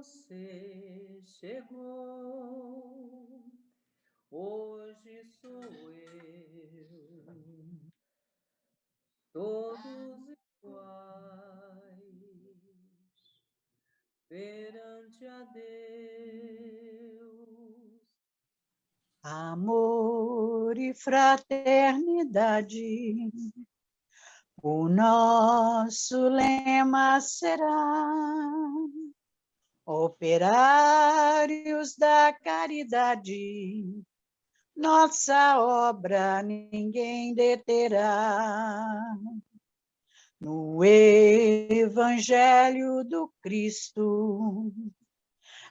você chegou, hoje sou eu, todos iguais, perante a Deus. Amor e fraternidade, o nosso lema será. Operários da caridade, nossa obra ninguém deterá. No Evangelho do Cristo,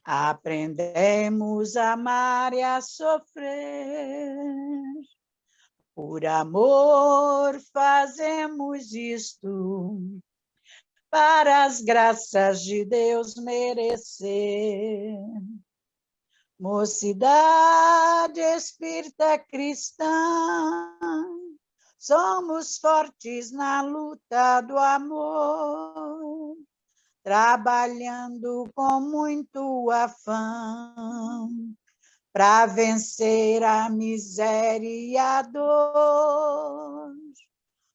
aprendemos a amar e a sofrer. Por amor fazemos isto, para as graças de Deus merecer. Mocidade espírita cristã, somos fortes na luta do amor, trabalhando com muito afã, para vencer a miséria e a dor.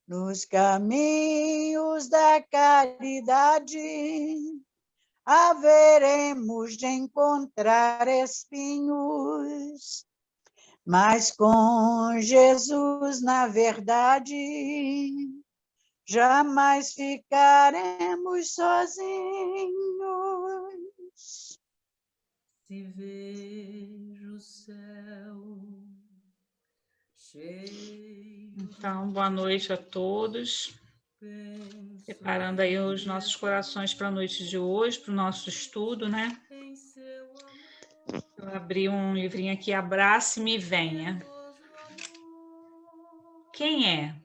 Nos caminhos da caridade, haveremos de encontrar espinhos, mas com Jesus, na verdade, jamais ficaremos sozinhos. Se vejo o céu cheio. Então, boa noite a todos. Preparando aí os nossos corações para a noite de hoje, para o nosso estudo, né? Eu abri um livrinho aqui, Abrace-me e Venha. Quem é?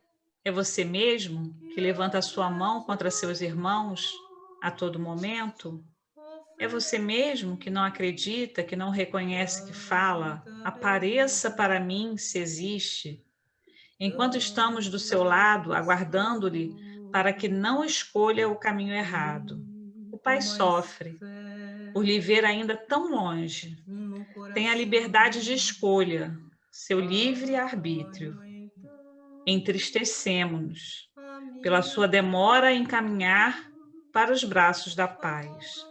É você mesmo que levanta a sua mão contra seus irmãos a todo momento? É você mesmo que não acredita, que não reconhece, que fala, apareça para mim se existe, enquanto estamos do seu lado, aguardando-lhe para que não escolha o caminho errado. O Pai sofre por lhe ver ainda tão longe. Tem a liberdade de escolha, seu livre arbítrio. Entristecemo-nos pela sua demora em caminhar para os braços da paz.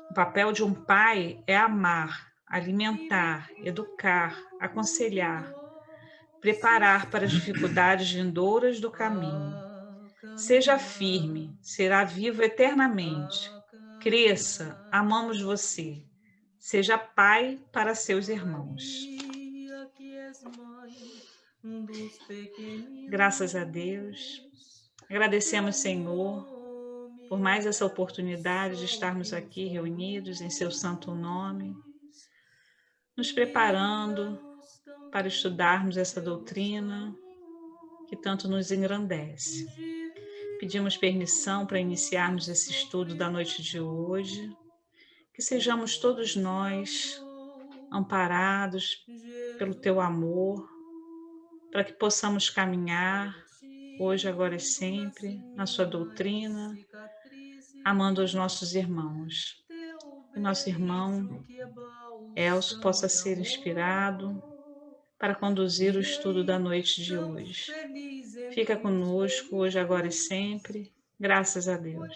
O papel de um pai é amar, alimentar, educar, aconselhar, preparar para as dificuldades vindouras do caminho. Seja firme, será vivo eternamente. Cresça, amamos você. Seja pai para seus irmãos. Graças a Deus. Agradecemos, Senhor, por mais essa oportunidade de estarmos aqui reunidos em seu santo nome, nos preparando para estudarmos essa doutrina que tanto nos engrandece. Pedimos permissão para iniciarmos esse estudo da noite de hoje, que sejamos todos nós amparados pelo teu amor, para que possamos caminhar hoje, agora e sempre, na sua doutrina, amando os nossos irmãos. Que nosso irmão Elcio possa ser inspirado para conduzir o estudo da noite de hoje. Fica conosco hoje, agora e sempre. Graças a Deus.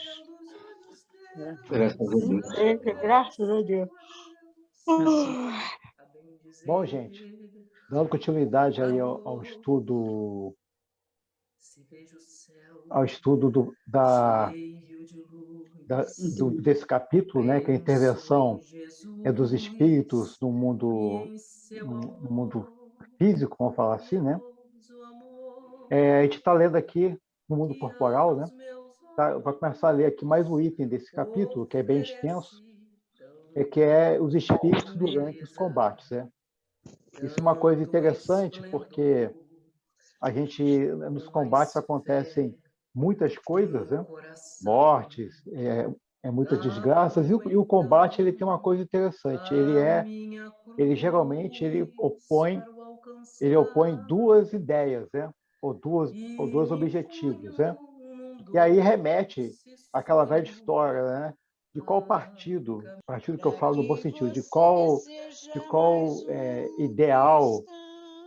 Graças a Deus. Sempre, graças a Deus. Bom, gente, dando continuidade aí ao estudo desse capítulo, né, que a intervenção é dos espíritos no mundo físico, vamos falar assim, né? A gente está lendo aqui no mundo corporal, né? Vai começar a ler aqui mais um item desse capítulo, que é bem extenso, que é os espíritos durante os combates, né? Isso é uma coisa interessante, porque nos combates acontecem muitas coisas, né? Mortes, muitas desgraças, e o combate ele tem uma coisa interessante, ele geralmente opõe duas ideias, né? ou dois objetivos, né? E aí remete àquela velha história, né? de qual partido que eu falo no bom sentido, de qual ideal,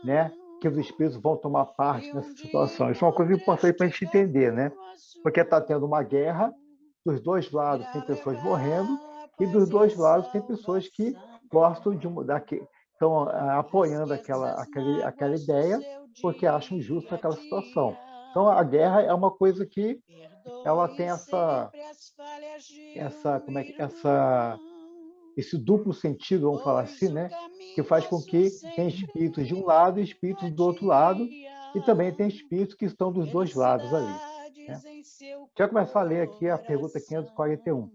né, que os espíritos vão tomar parte nessa situação. Isso é uma coisa importante para a gente entender, né? Porque está tendo uma guerra, dos dois lados tem pessoas morrendo, e dos dois lados tem pessoas que gostam estão apoiando aquela ideia, porque acham justa aquela situação. Então, a guerra é uma coisa que ela tem esse duplo sentido, vamos falar assim, né? Que faz com que tem espíritos de um lado e espíritos do outro lado, e também tem espíritos que estão dos dois lados ali, né? Já começar a ler aqui a pergunta 541.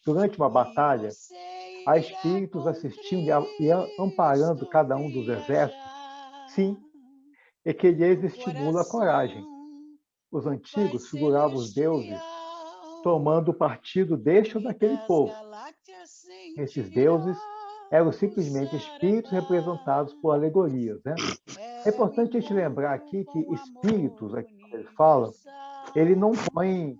Durante uma batalha, há espíritos assistindo e amparando cada um dos exércitos? Sim, e que lhes estimula a coragem. Os antigos figuravam os deuses tomando partido deste ou daquele povo. Esses deuses eram simplesmente espíritos representados por alegorias, né? É importante a gente lembrar aqui que espíritos, aqui que ele fala, ele não põe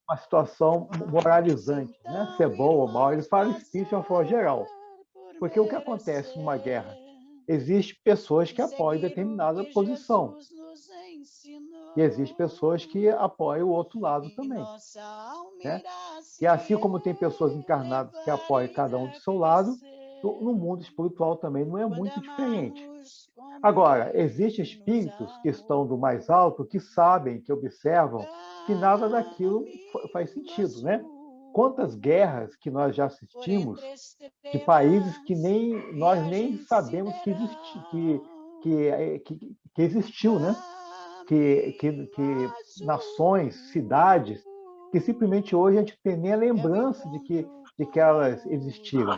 uma situação moralizante, né? Se é bom ou mal, ele fala espírito de uma forma geral. Porque o que acontece numa guerra? Existem pessoas que apoiam determinada posição. E existem pessoas que apoiam o outro lado também, né? E assim como tem pessoas encarnadas que apoiam cada um do seu lado, no mundo espiritual também não é muito diferente. Agora, existem espíritos que estão do mais alto, que sabem, que observam, que nada daquilo faz sentido, né? Quantas guerras que nós já assistimos de países que nós nem sabemos que existiu, né? Que nações, cidades, que simplesmente hoje a gente tem nem a lembrança de que elas existiram.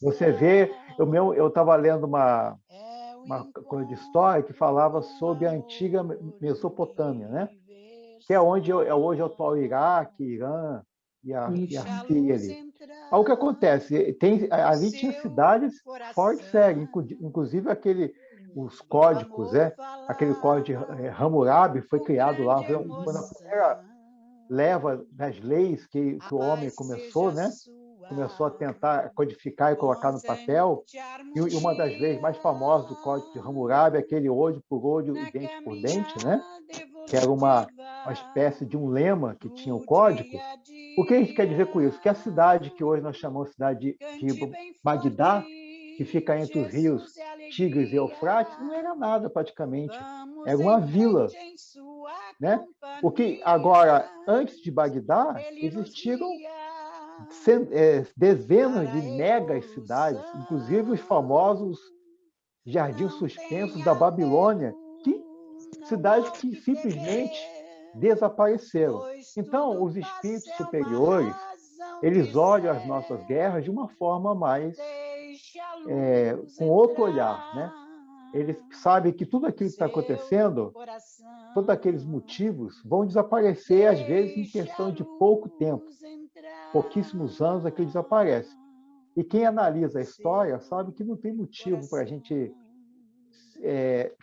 Você vê, eu estava lendo uma coisa de história que falava sobre a antiga Mesopotâmia, né? Que é onde hoje é o atual Iraque, Irã e a Síria ali. Aí o que acontece? Ali tinha cidades fora de série, inclusive os códigos, aquele código de Hammurabi foi criado lá, foi na primeira leva das leis que o homem começou, né? Começou a tentar codificar e colocar no papel. E uma das leis mais famosas do Código de Hammurabi é aquele olho por olho e dente por dente, né? Que era uma espécie de um lema que tinha o código. O que a gente quer dizer com isso? Que a cidade que hoje nós chamamos de cidade de Bagdá, que fica entre os rios Tigres e Eufrates, não era nada praticamente. Era uma vila, né? O que agora, antes de Bagdá, existiram dezenas de megas cidades, inclusive os famosos jardins suspensos da Babilônia, cidades que simplesmente desapareceram. Então, os espíritos superiores, eles olham as nossas guerras de uma forma mais com outro olhar, né? Eles sabem que tudo aquilo que está acontecendo, todos aqueles motivos vão desaparecer, às vezes, em questão de pouco tempo. Pouquíssimos anos aquilo desaparece. E quem analisa a história sabe que não tem motivo para a gente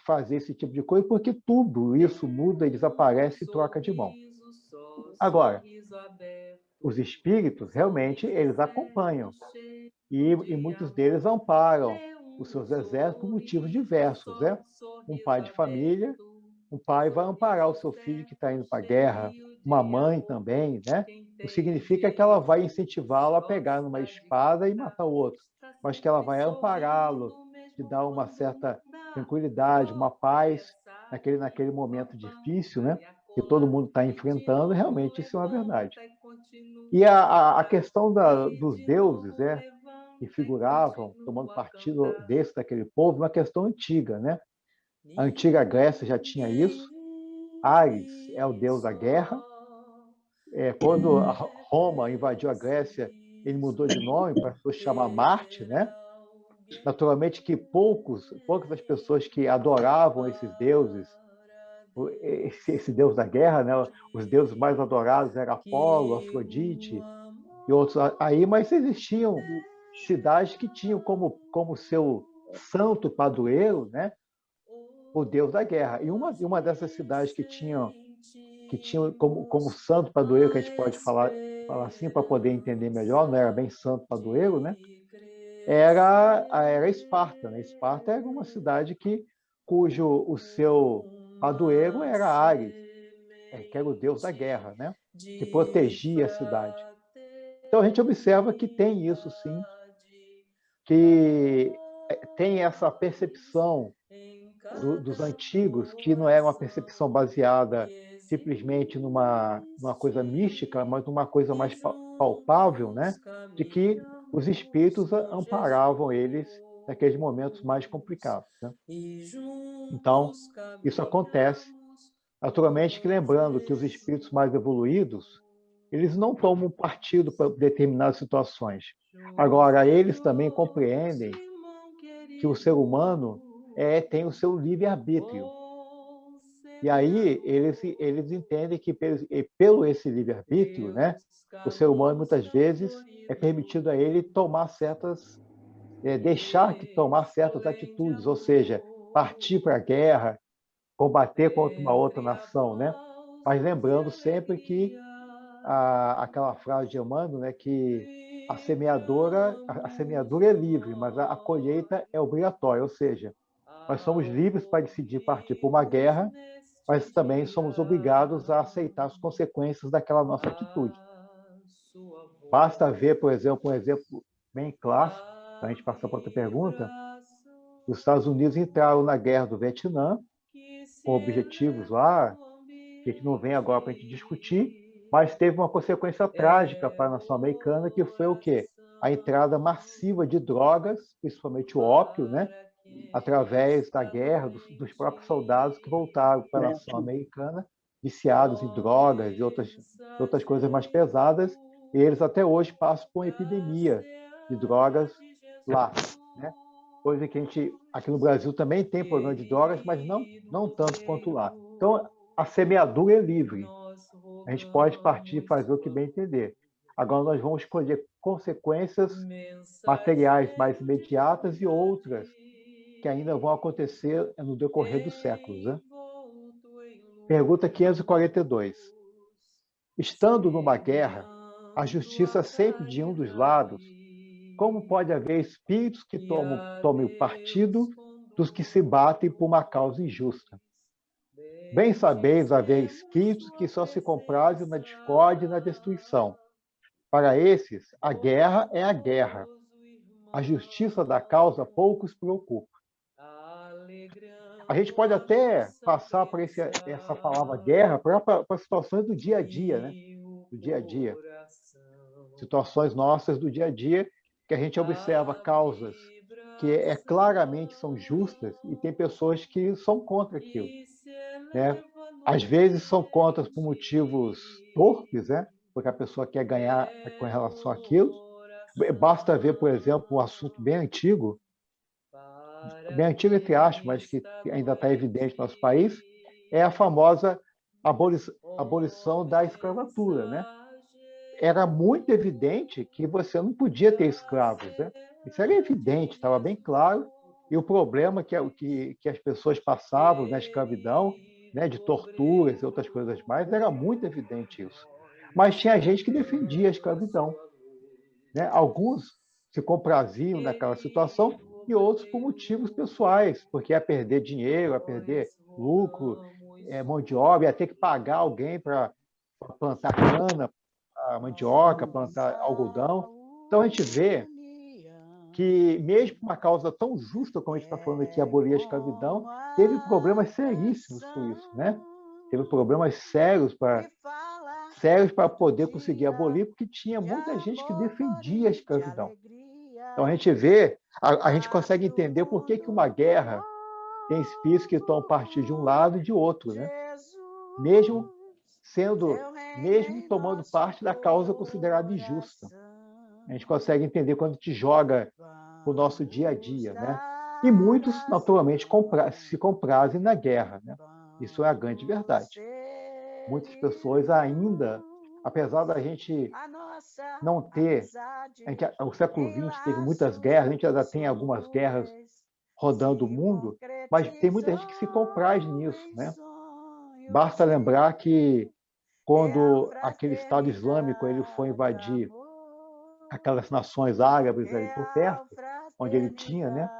fazer esse tipo de coisa, porque tudo isso muda e desaparece e troca de mão. Agora, os espíritos, realmente, eles acompanham. E muitos deles amparam os seus exércitos por motivos diversos, né? Um pai de família, um pai vai amparar o seu filho que está indo para a guerra, uma mãe também, né? Não significa que ela vai incentivá-lo a pegar numa espada e matar o outro, mas que ela vai ampará-lo, de dar uma certa tranquilidade, uma paz naquele momento difícil, né? Que todo mundo está enfrentando, realmente isso é uma verdade. E a questão dos deuses, que figuravam, tomando partido daquele povo, uma questão antiga, né? A antiga Grécia já tinha isso. Ares é o deus da guerra. Quando Roma invadiu a Grécia, ele mudou de nome para se chamar Marte, né? Naturalmente que poucas das pessoas que adoravam esses deuses, esse deus da guerra, né? Os deuses mais adorados eram Apolo, Afrodite e outros aí, mas existiam cidades que tinham como seu santo padroeiro, né? O deus da guerra. E uma dessas cidades que tinham como santo padroeiro, que a gente pode falar falar assim, para poder entender melhor, não era bem Santo Padroeiro, né? Era Esparta, né? Esparta era uma cidade cujo o seu padroeiro era Ares, que era o deus da guerra, né? Que protegia a cidade. Então a gente observa que tem isso sim, que tem essa percepção dos antigos, que não era uma percepção baseada simplesmente numa coisa mística, mas numa coisa mais palpável, né? De que os espíritos amparavam eles naqueles momentos mais complicados, né? Então, isso acontece. Naturalmente que lembrando que os espíritos mais evoluídos, eles não tomam partido para determinadas situações. Agora, eles também compreendem que o ser humano tem o seu livre-arbítrio. E aí eles entendem que pelo esse livre-arbítrio, né, o ser humano muitas vezes é permitido a ele tomar deixar que tomar certas atitudes, ou seja, partir para a guerra, combater contra uma outra nação, né? Mas lembrando sempre que aquela frase de Emmanuel, né, que a semeadura é livre, mas a colheita é obrigatória, ou seja, nós somos livres para decidir partir para uma guerra, mas também somos obrigados a aceitar as consequências daquela nossa atitude. Basta ver, por exemplo, um exemplo bem clássico, para a gente passar para outra pergunta. Os Estados Unidos entraram na guerra do Vietnã, com objetivos lá, que a gente não vem agora para a gente discutir, mas teve uma consequência trágica para a nação americana, que foi o quê? A entrada massiva de drogas, principalmente o ópio, né? Através da guerra, dos próprios soldados que voltaram para a nação americana, viciados em drogas e outras coisas mais pesadas, e eles até hoje passam por uma epidemia de drogas lá, né? Coisa que a gente, aqui no Brasil, também tem problema de drogas, mas não tanto quanto lá. Então, a semeadura é livre. A gente pode partir e fazer o que bem entender. Agora, nós vamos escolher consequências materiais mais imediatas e outras que ainda vão acontecer no decorrer dos séculos, né? Pergunta 542. Estando numa guerra, a justiça sempre de um dos lados, como pode haver espíritos que tomem o partido dos que se batem por uma causa injusta? Bem sabeis haver espíritos que só se comprazem na discórdia e na destruição. Para esses, a guerra é a guerra. A justiça da causa pouco se preocupa. A gente pode até passar por essa palavra guerra para situações do dia a dia, né? Do dia a dia. Situações nossas do dia a dia, que a gente observa causas que claramente são justas e tem pessoas que são contra aquilo, né? Às vezes são contra por motivos torpes, né? Porque a pessoa quer ganhar com relação àquilo. Basta ver, por exemplo, um assunto bem antigo entre aspas, mas que ainda está evidente no nosso país, é a famosa abolição da escravatura, né? Era muito evidente que você não podia ter escravos, né? Isso era evidente, estava bem claro, e o problema que as pessoas passavam na escravidão, né, de torturas e outras coisas mais, era muito evidente isso. Mas tinha gente que defendia a escravidão, né? Alguns se compraziam naquela situação e outros por motivos pessoais, porque ia perder dinheiro, ia perder lucro, mão de obra, ia ter que pagar alguém para plantar cana, a mandioca, plantar algodão. Então a gente vê que mesmo uma causa tão justa como a gente está falando aqui, abolir a escravidão, teve problemas seríssimos com isso, né? Teve problemas sérios para poder conseguir abolir, porque tinha muita gente que defendia a escravidão. Então a gente vê, a gente consegue entender por que uma guerra tem espíritos que tomam partido de um lado e de outro, né? Mesmo tomando parte da causa considerada injusta. A gente consegue entender quando a gente joga o nosso dia a dia, né? E muitos, naturalmente, se comprazem na guerra, né? Isso é a grande verdade. Muitas pessoas ainda, apesar da gente não ter... o século XX teve muitas guerras, a gente ainda tem algumas guerras rodando o mundo, mas tem muita gente que se compraz nisso, né? Basta lembrar que quando aquele Estado Islâmico ele foi invadir aquelas nações árabes ali por perto, onde ele tinha, né,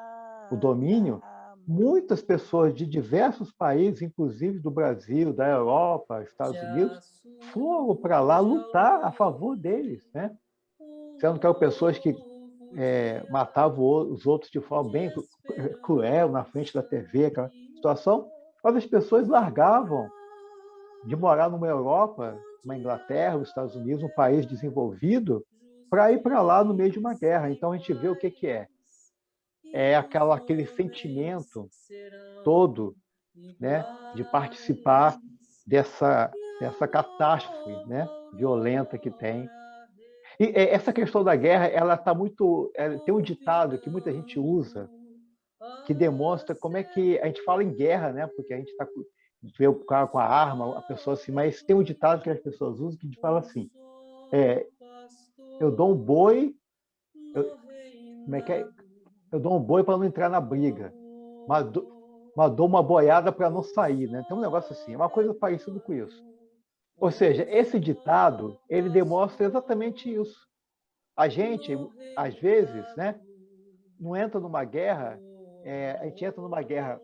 o domínio, muitas pessoas de diversos países, inclusive do Brasil, da Europa, Estados Unidos, foram para lá lutar a favor deles, né? Sendo que eram pessoas que matavam os outros de forma bem cruel na frente da TV, aquela situação, mas as pessoas largavam de morar numa Europa, uma Inglaterra, os Estados Unidos, um país desenvolvido, para ir para lá no meio de uma guerra. Então a gente vê o que é. É aquele sentimento todo, né, de participar dessa catástrofe, né, violenta que tem. E essa questão da guerra, ela está muito... tem um ditado que muita gente usa, que demonstra como é que... A gente fala em guerra, né, porque a gente está... vê o cara com a arma, a pessoa assim, mas tem um ditado que as pessoas usam que fala assim, eu dou um boi... como é que é? Eu dou um boi para não entrar na briga, mas dou uma boiada para não sair, né? Tem um negócio assim, é uma coisa parecida com isso. Ou seja, esse ditado, ele demonstra exatamente isso. A gente, às vezes, né, não entra numa guerra, a gente entra numa guerra,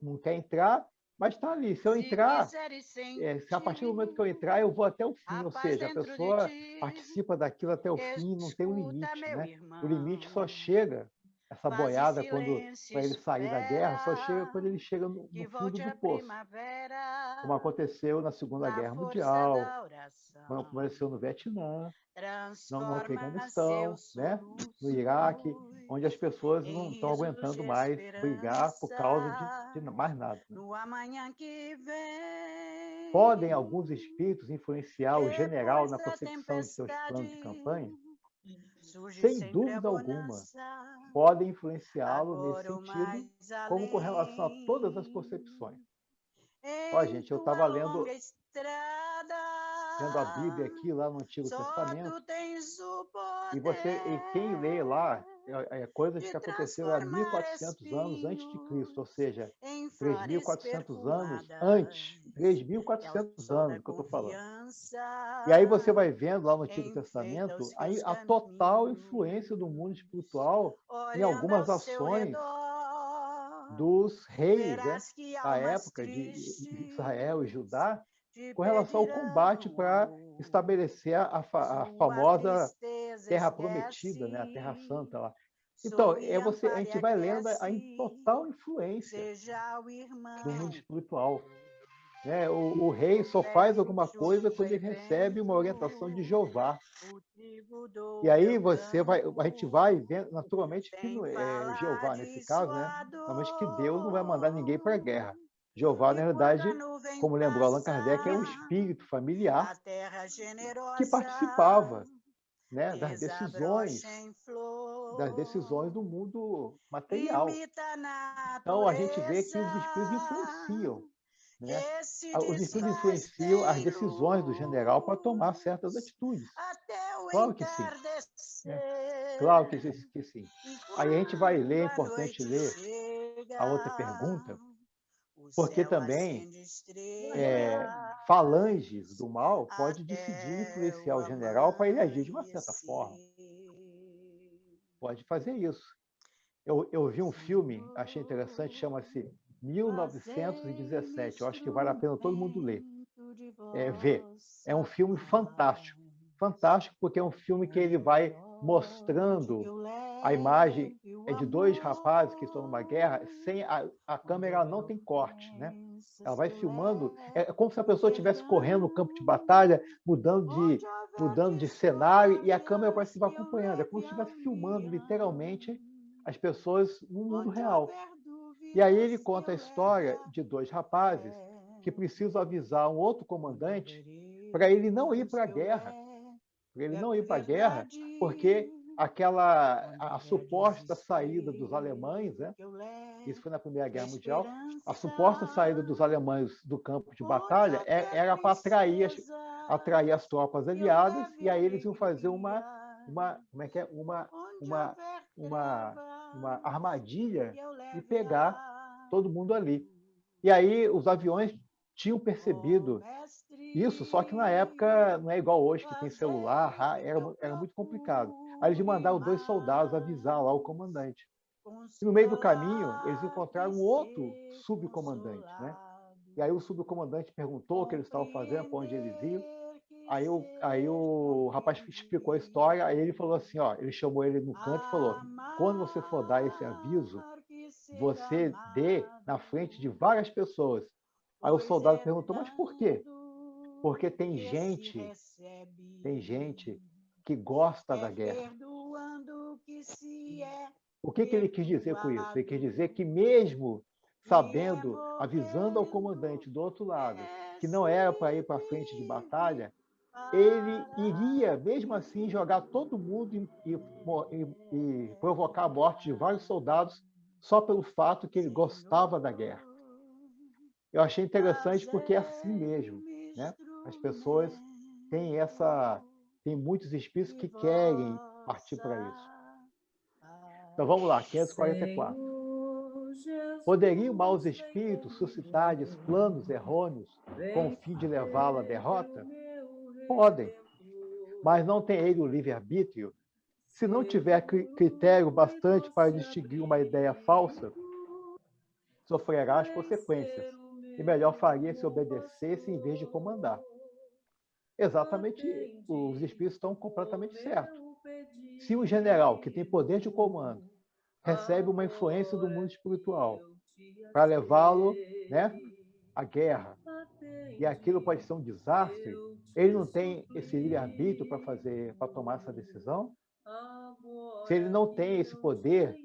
não quer entrar, mas está ali. Se eu entrar, se a partir do momento que eu entrar, eu vou até o fim. Ou seja, a pessoa participa daquilo até o fim, não tem um limite, né? O limite só chega, essa boiada, para ele sair da guerra, só chega quando ele chega no fundo do poço. Como aconteceu na Segunda Guerra Mundial, como aconteceu no Vietnã, no Afeganistão, né? No Iraque, onde as pessoas não estão aguentando mais brigar por causa de mais nada. Né? Podem alguns espíritos influenciar o general na consecução de seus planos de campanha? Sem dúvida alguma, podem influenciá-lo nesse sentido, como com relação a todas as percepções. Ó, gente, eu estava lendo a Bíblia aqui, lá no Antigo Testamento, e quem lê lá, coisas que aconteceram há 1.400 anos antes de Cristo, ou seja, 3.400 anos antes, 3.400 anos que eu estou falando. E aí você vai vendo lá no Antigo Testamento a total influência do mundo espiritual em algumas ações dos reis, né, da época de Israel e Judá, com relação ao combate para estabelecer a famosa Terra Prometida, né, a Terra Santa lá. Então, a gente vai lendo a total influência do mundo espiritual. Né? O rei só faz alguma coisa quando ele recebe uma orientação de Jeová. E aí a gente vai vendo, naturalmente, que Jeová, nesse caso, né? Naturalmente que Deus não vai mandar ninguém para a guerra. Jeová, na realidade, como lembrou Allan Kardec, é um espírito familiar que participava, né, das decisões do mundo material. Então, a gente vê que os espíritos influenciam. Né? Os espíritos influenciam as decisões do general para tomar certas atitudes. Claro que sim. Claro que sim. Aí a gente vai ler, é importante ler a outra pergunta, porque também falanges do mal pode decidir influenciar o general para ele agir de uma certa forma. Pode fazer isso. Eu vi um filme, achei interessante, chama-se 1917. Eu acho que vale a pena todo mundo ver. É um filme fantástico. Fantástico porque é um filme que ele vai mostrando a imagem de dois rapazes que estão numa guerra, sem a câmera não tem corte, né? Ela vai filmando, é como se a pessoa estivesse correndo no campo de batalha, mudando de cenário, e a câmera parece que vai acompanhando. É como se estivesse filmando literalmente as pessoas no mundo real. E aí ele conta a história de dois rapazes que precisam avisar um outro comandante para ele não ir para a guerra. Para ele não ir para a guerra, porque a suposta saída dos alemães, né? Isso foi na Primeira Guerra Mundial, a suposta saída dos alemães do campo de batalha era para atrair as tropas aliadas, e aí eles iam fazer uma armadilha e pegar todo mundo ali. E aí os aviões tinham percebido Isso, só que na época não é igual hoje, que tem celular, era muito complicado. Aí eles mandaram 2 soldados avisar lá o comandante. E no meio do caminho, eles encontraram um outro subcomandante, né? E aí o subcomandante perguntou o que eles estavam fazendo, para onde eles iam. Aí o rapaz explicou a história, aí ele falou assim, ó, ele chamou ele no canto e falou: quando você for dar esse aviso, você dê na frente de várias pessoas. Aí o soldado perguntou: mas por quê? Porque tem gente que gosta da guerra. O que ele quis dizer com isso? Ele quis dizer que mesmo sabendo, avisando ao comandante do outro lado, que não era para ir para frente de batalha, ele iria, mesmo assim, jogar todo mundo e provocar a morte de vários soldados só pelo fato que ele gostava da guerra. Eu achei interessante porque é assim mesmo, né? As pessoas têm muitos espíritos que querem partir para isso. Então vamos lá, 544. Poderiam maus espíritos suscitar-lhes planos errôneos com o fim de levá-la à derrota? Podem, mas não tem ele o livre-arbítrio? Se não tiver critério bastante para distinguir uma ideia falsa, sofrerá as consequências, e melhor faria se obedecesse em vez de comandar. Exatamente, os espíritos estão completamente certos. Se o general, que tem poder de comando, recebe uma influência do mundo espiritual para levá-lo, né, à guerra, e aquilo pode ser um desastre, ele não tem esse livre-arbítrio para tomar essa decisão? Se ele não tem esse poder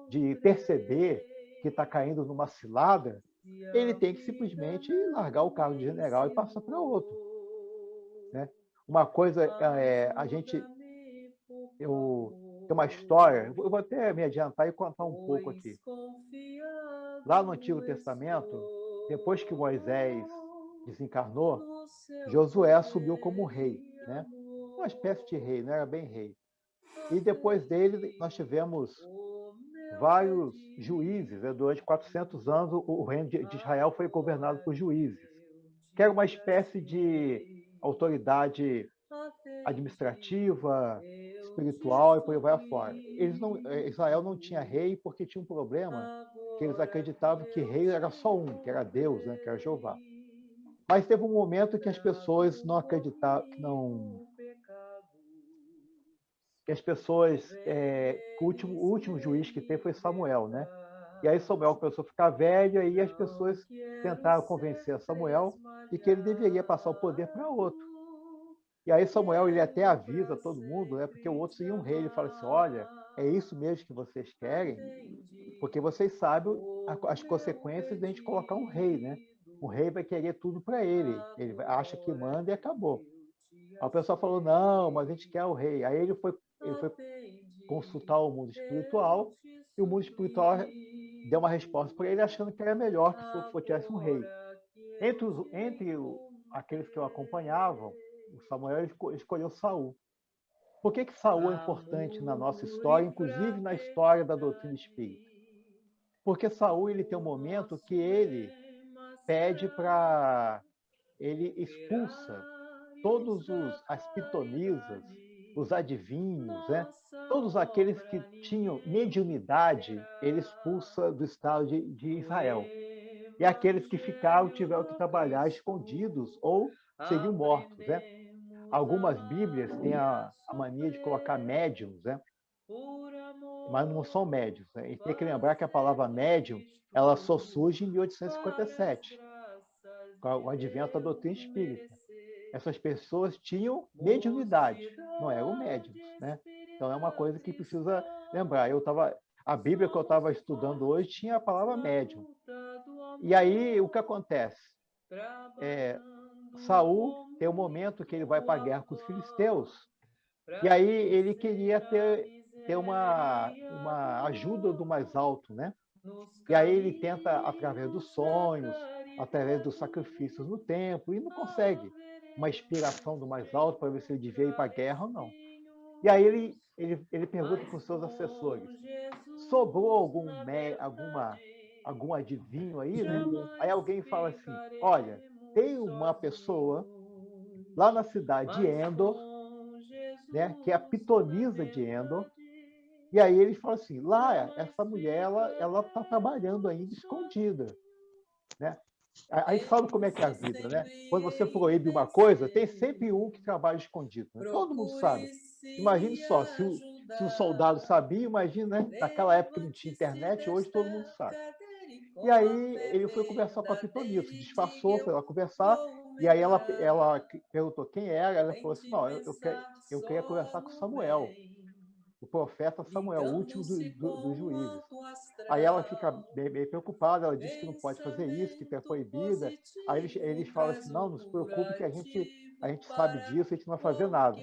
de perceber que está caindo numa cilada, ele tem que simplesmente largar o cargo de general e passar para outro, né? Uma coisa, eu tenho uma história, eu vou até me adiantar e contar um pouco aqui. Lá no Antigo Testamento, depois que Moisés desencarnou, Josué assumiu como rei, né? Uma espécie de rei, não era bem rei. E depois dele, nós tivemos vários juízes, né? Durante 400 anos, o reino de Israel foi governado por juízes, que era uma espécie de autoridade administrativa, espiritual e por aí vai afora. Israel não tinha rei porque tinha um problema, que eles acreditavam que rei era só um, que era Deus, né? Que era Jeová. Mas teve um momento que as pessoas não acreditavam, que as pessoas, o último juiz que teve foi Samuel, né? E aí Samuel começou a ficar velho, e as pessoas tentaram convencer Samuel de que ele deveria passar o poder para outro. E aí Samuel, ele até avisa todo mundo, né? Porque o outro seria um rei, ele fala assim: olha, é isso mesmo que vocês querem? Porque vocês sabem as consequências de a gente colocar um rei, né? O rei vai querer tudo para ele acha que manda e acabou. Aí o pessoal falou: não, mas a gente quer o rei. Aí ele foi consultar o mundo espiritual, e o mundo espiritual deu uma resposta para ele, achando que era melhor que tivesse um rei. Entre aqueles que o acompanhavam, o Samuel escolheu Saul. Por que Saul é importante na nossa história, inclusive na história da doutrina espírita? Porque Saul, ele tem um momento que ele pede para... ele expulsa todos as pitonisas, os adivinhos, né? Todos aqueles que tinham mediunidade, ele expulsa do estado de Israel. E aqueles que ficaram tiveram que trabalhar escondidos ou seriam mortos, né? Algumas Bíblias têm a mania de colocar médiums, né? Mas não são médiums, né? E tem que lembrar que a palavra médium, ela só surge em 1857, com o advento da doutrina espírita. Essas pessoas tinham mediunidade, não eram médiums, né? Então é uma coisa que precisa lembrar. A Bíblia que eu estava estudando hoje tinha a palavra médium. E aí o que acontece? Saul tem um momento que ele vai para a guerra com os filisteus, e aí ele queria ter uma ajuda do mais alto, né? E aí ele tenta, através dos sonhos, através dos sacrifícios no templo, e não consegue uma inspiração do mais alto para ver se ele devia ir para a guerra ou não. E aí ele pergunta para os seus assessores: sobrou algum adivinho aí, né? Aí alguém fala assim: olha, tem uma pessoa lá na cidade de Endor, né, que é a pitonisa de Endor. E aí ele fala assim, lá essa mulher ela está trabalhando ainda escondida, né? Aí sabe como é que é a vida, né? Quando você proíbe uma coisa, tem sempre um que trabalha escondido, né? Todo mundo sabe. Imagine só, se o soldado sabia, imagina, né? Naquela época não tinha internet, hoje todo mundo sabe. E aí ele foi conversar com a pitonisa, disfarçou, foi lá conversar, e aí ela perguntou quem era, ela falou assim, não, eu queria conversar com Samuel, o profeta Samuel, o último dos juízes. Aí ela fica bem preocupada, ela diz que não pode fazer isso, que é proibida. Aí eles falam assim, não se preocupe que a gente sabe disso, a gente não vai fazer nada.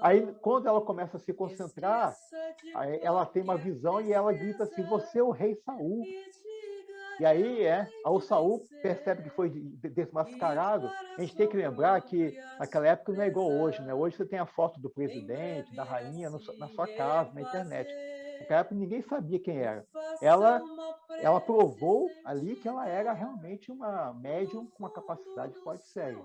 Aí, quando ela começa a se concentrar, aí ela tem uma visão e ela grita assim, você é o rei Saul. E aí, o Saul percebe que foi desmascarado. A gente tem que lembrar que naquela época não é igual hoje, né? Hoje você tem a foto do presidente, da rainha, na sua casa, na internet. Naquela época ninguém sabia quem era. Ela provou ali que ela era realmente uma médium com uma capacidade fora de série.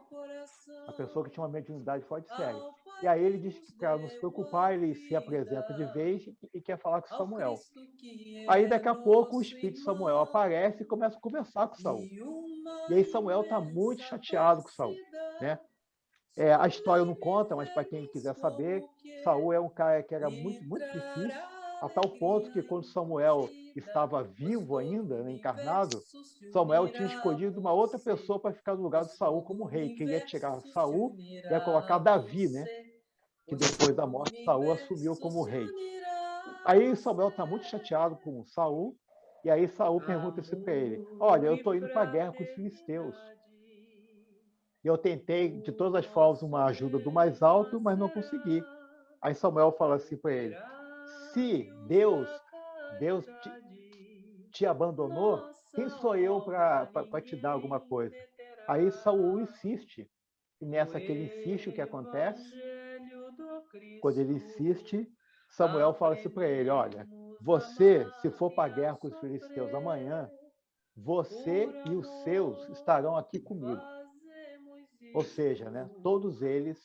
A pessoa que tinha uma mediunidade fora de série. E aí ele diz que, para não se preocupar, ele se apresenta de vez e quer falar com Samuel. Aí, daqui a pouco, o espírito de Samuel aparece e começa a conversar com Saul. E aí Samuel está muito chateado com Saul, né? A história não conta, mas para quem quiser saber, Saul é um cara que era muito, muito difícil, a tal ponto que quando Samuel estava vivo ainda, né, encarnado, Samuel tinha escolhido uma outra pessoa para ficar no lugar de Saul como rei, que ia tirar Saul e ia colocar Davi, né? Que depois da morte de Saul assumiu como rei. Aí Samuel está muito chateado com Saul, e aí Saul pergunta assim para ele, olha, eu estou indo para a guerra com os filisteus. E eu tentei, de todas as formas, uma ajuda do mais alto, mas não consegui. Aí Samuel fala assim para ele, se Deus te abandonou, quem sou eu para te dar alguma coisa? Aí Saul insiste, e nessa que ele insiste, o que acontece? Quando ele insiste, Samuel fala assim para ele, olha, você, se for para a guerra com os filisteus amanhã, você e os seus estarão aqui comigo. Ou seja, né, todos eles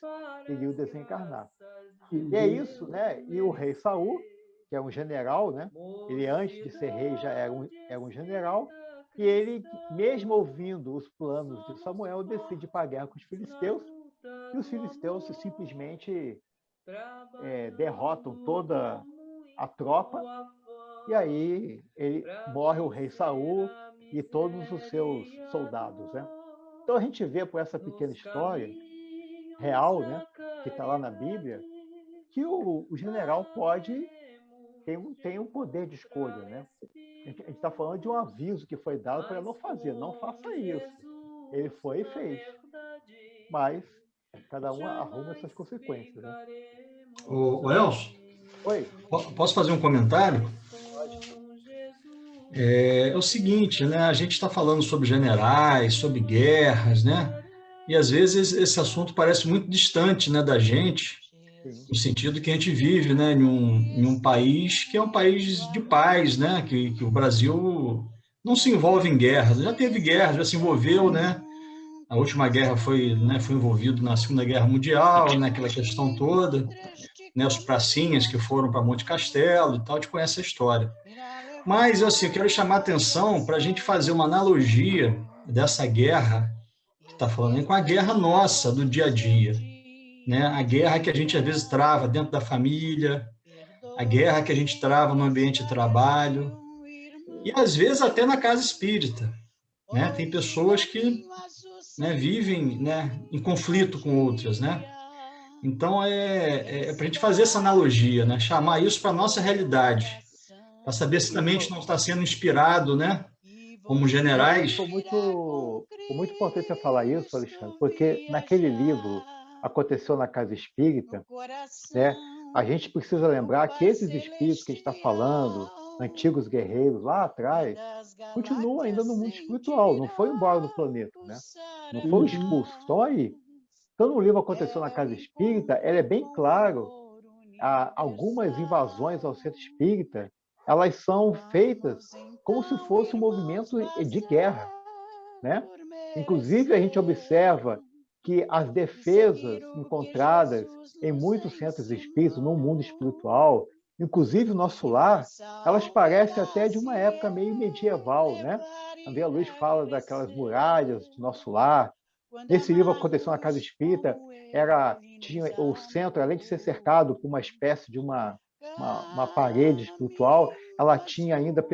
iriam desencarnar. E é isso, né? E o rei Saul, que é um general, né? Ele antes de ser rei já era um general, e ele, mesmo ouvindo os planos de Samuel, decide ir para a guerra com os filisteus, e os filisteus simplesmente derrotam toda a tropa, e aí morre o rei Saul e todos os seus soldados, né? Então a gente vê por essa pequena história real, né, que está lá na Bíblia, que o general tem um poder de escolha, né? A gente está falando de um aviso que foi dado para não fazer, não faça isso. Ele foi e fez, mas cada um arruma essas consequências, né? Ô Elcio, Oi. Posso fazer um comentário? É o seguinte, né? A gente está falando sobre generais, sobre guerras, né? E às vezes esse assunto parece muito distante, né, da gente, no sentido que a gente vive, né, em um país que é um país de paz, né? Que o Brasil não se envolve em guerras. Já teve guerra, já se envolveu, né? A última guerra foi envolvido na Segunda Guerra Mundial, naquela questão toda, né, os pracinhas que foram para Monte Castelo e tal, a gente conhece a história. Mas, assim, eu quero chamar a atenção para a gente fazer uma analogia dessa guerra, que está falando, com a guerra nossa, do dia a dia. Né? A guerra que a gente, às vezes, trava dentro da família, a guerra que a gente trava no ambiente de trabalho, e, às vezes, até na casa espírita. Né? Tem pessoas que, né, vivem, né, em conflito com outras, né? Então, para a gente fazer essa analogia, né? Chamar isso para a nossa realidade, para saber se também a gente não está sendo inspirado, né? Como generais. Foi muito importante você falar isso, Alexandre, porque naquele livro, Aconteceu na Casa Espírita, né, a gente precisa lembrar que esses espíritos que a gente está falando, antigos guerreiros lá atrás, continuam ainda no mundo espiritual, não foi embora do planeta, né? Não foram expulsos, estão aí. Então, no livro Aconteceu na Casa Espírita, é bem claro, algumas invasões ao centro espírita, elas são feitas como se fosse um movimento de guerra, né? Inclusive, a gente observa que as defesas encontradas em muitos centros espíritas, no mundo espiritual, inclusive o nosso lar, elas parecem até de uma época meio medieval, né? André Luiz fala daquelas muralhas do nosso lar. Nesse livro, Aconteceu na Casa Espírita, tinha o centro, além de ser cercado por uma espécie de uma parede espiritual, ela tinha ainda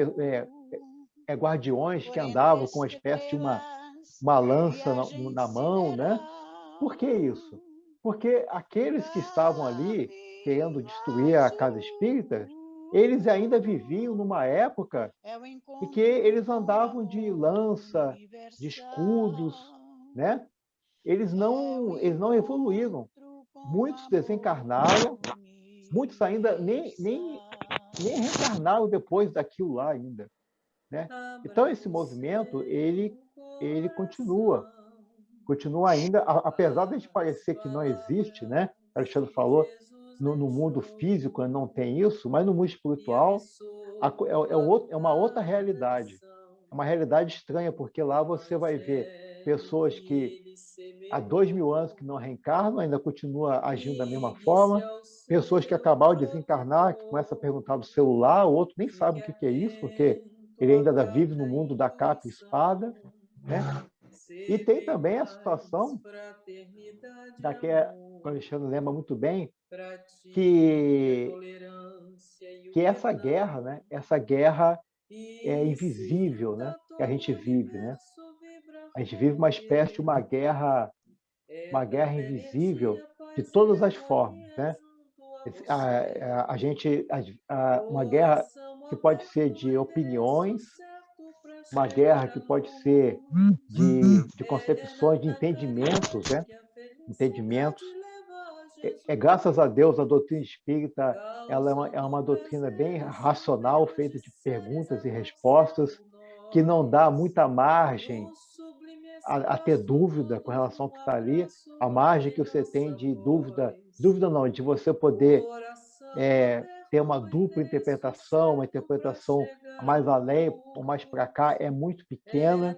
guardiões que andavam com uma espécie de uma lança na mão, né? Por que isso? Porque aqueles que estavam ali querendo destruir a casa espírita, eles ainda viviam numa época em que eles andavam de lança, de escudos, né? Eles não evoluíram. Muitos desencarnaram, muitos ainda nem reencarnaram depois daquilo lá ainda, né? Então esse movimento ele continua ainda, apesar de a gente parecer que não existe, né? O Alexandre falou, no mundo físico não tem isso, mas no mundo espiritual é uma outra realidade. É uma realidade estranha, porque lá você vai ver pessoas que há 2000 anos que não reencarnam, ainda continua agindo da mesma forma, pessoas que acabaram de desencarnar, que começam a perguntar do celular, o outro nem sabe o que é isso, porque ele ainda vive no mundo da capa e espada, né? E tem também a situação o Alexandre lembra muito bem, que essa guerra, né? Essa guerra é invisível, né? Que a gente vive, né? A gente vive uma espécie de uma guerra invisível de todas as formas, né? Uma guerra que pode ser de opiniões, uma guerra que pode ser de concepções, de entendimentos, né? Entendimentos. Graças a Deus, a doutrina espírita ela é uma doutrina bem racional, feita de perguntas e respostas, que não dá muita margem a ter dúvida com relação ao que está ali. A margem que você tem de dúvida não, de você poder ter uma dupla interpretação, uma interpretação mais além ou mais para cá, é muito pequena.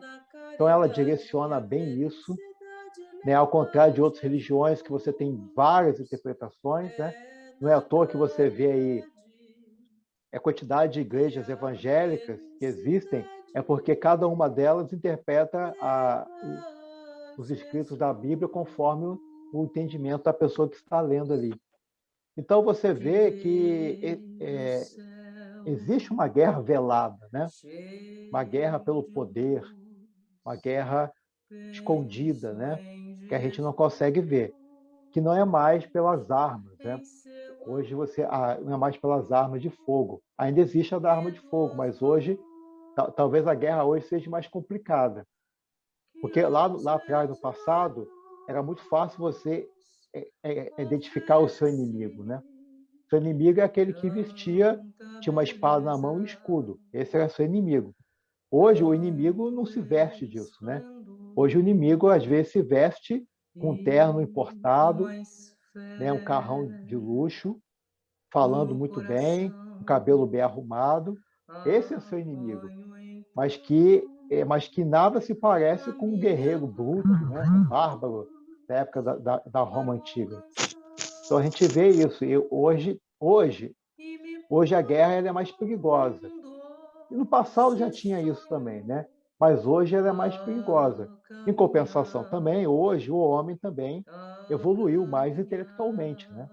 Então, ela direciona bem isso, né? Ao contrário de outras religiões, que você tem várias interpretações, né? Não é à toa que você vê aí a quantidade de igrejas evangélicas que existem, é porque cada uma delas interpreta os escritos da Bíblia conforme o entendimento da pessoa que está lendo ali. Então, você vê que existe uma guerra velada, né? Uma guerra pelo poder, uma guerra escondida, né? Que a gente não consegue ver, que não é mais pelas armas, né? Hoje não é mais pelas armas de fogo. Ainda existe a da arma de fogo, mas hoje talvez a guerra hoje seja mais complicada, porque lá atrás, no passado, era muito fácil você identificar o seu inimigo, né? Seu inimigo é aquele que tinha uma espada na mão e um escudo. Esse era seu inimigo. Hoje, o inimigo não se veste disso, né? Hoje, o inimigo, às vezes, se veste com um terno importado, né? Um carrão de luxo, falando muito bem, um cabelo bem arrumado. Esse é o seu inimigo. Mas que nada se parece com um guerreiro bruto, né? Um bárbaro da época da Roma Antiga. Então, a gente vê isso. E hoje a guerra ela é mais perigosa. E no passado já tinha isso também, né? Mas hoje ela é mais perigosa. Em compensação também, hoje o homem também evoluiu mais intelectualmente, né?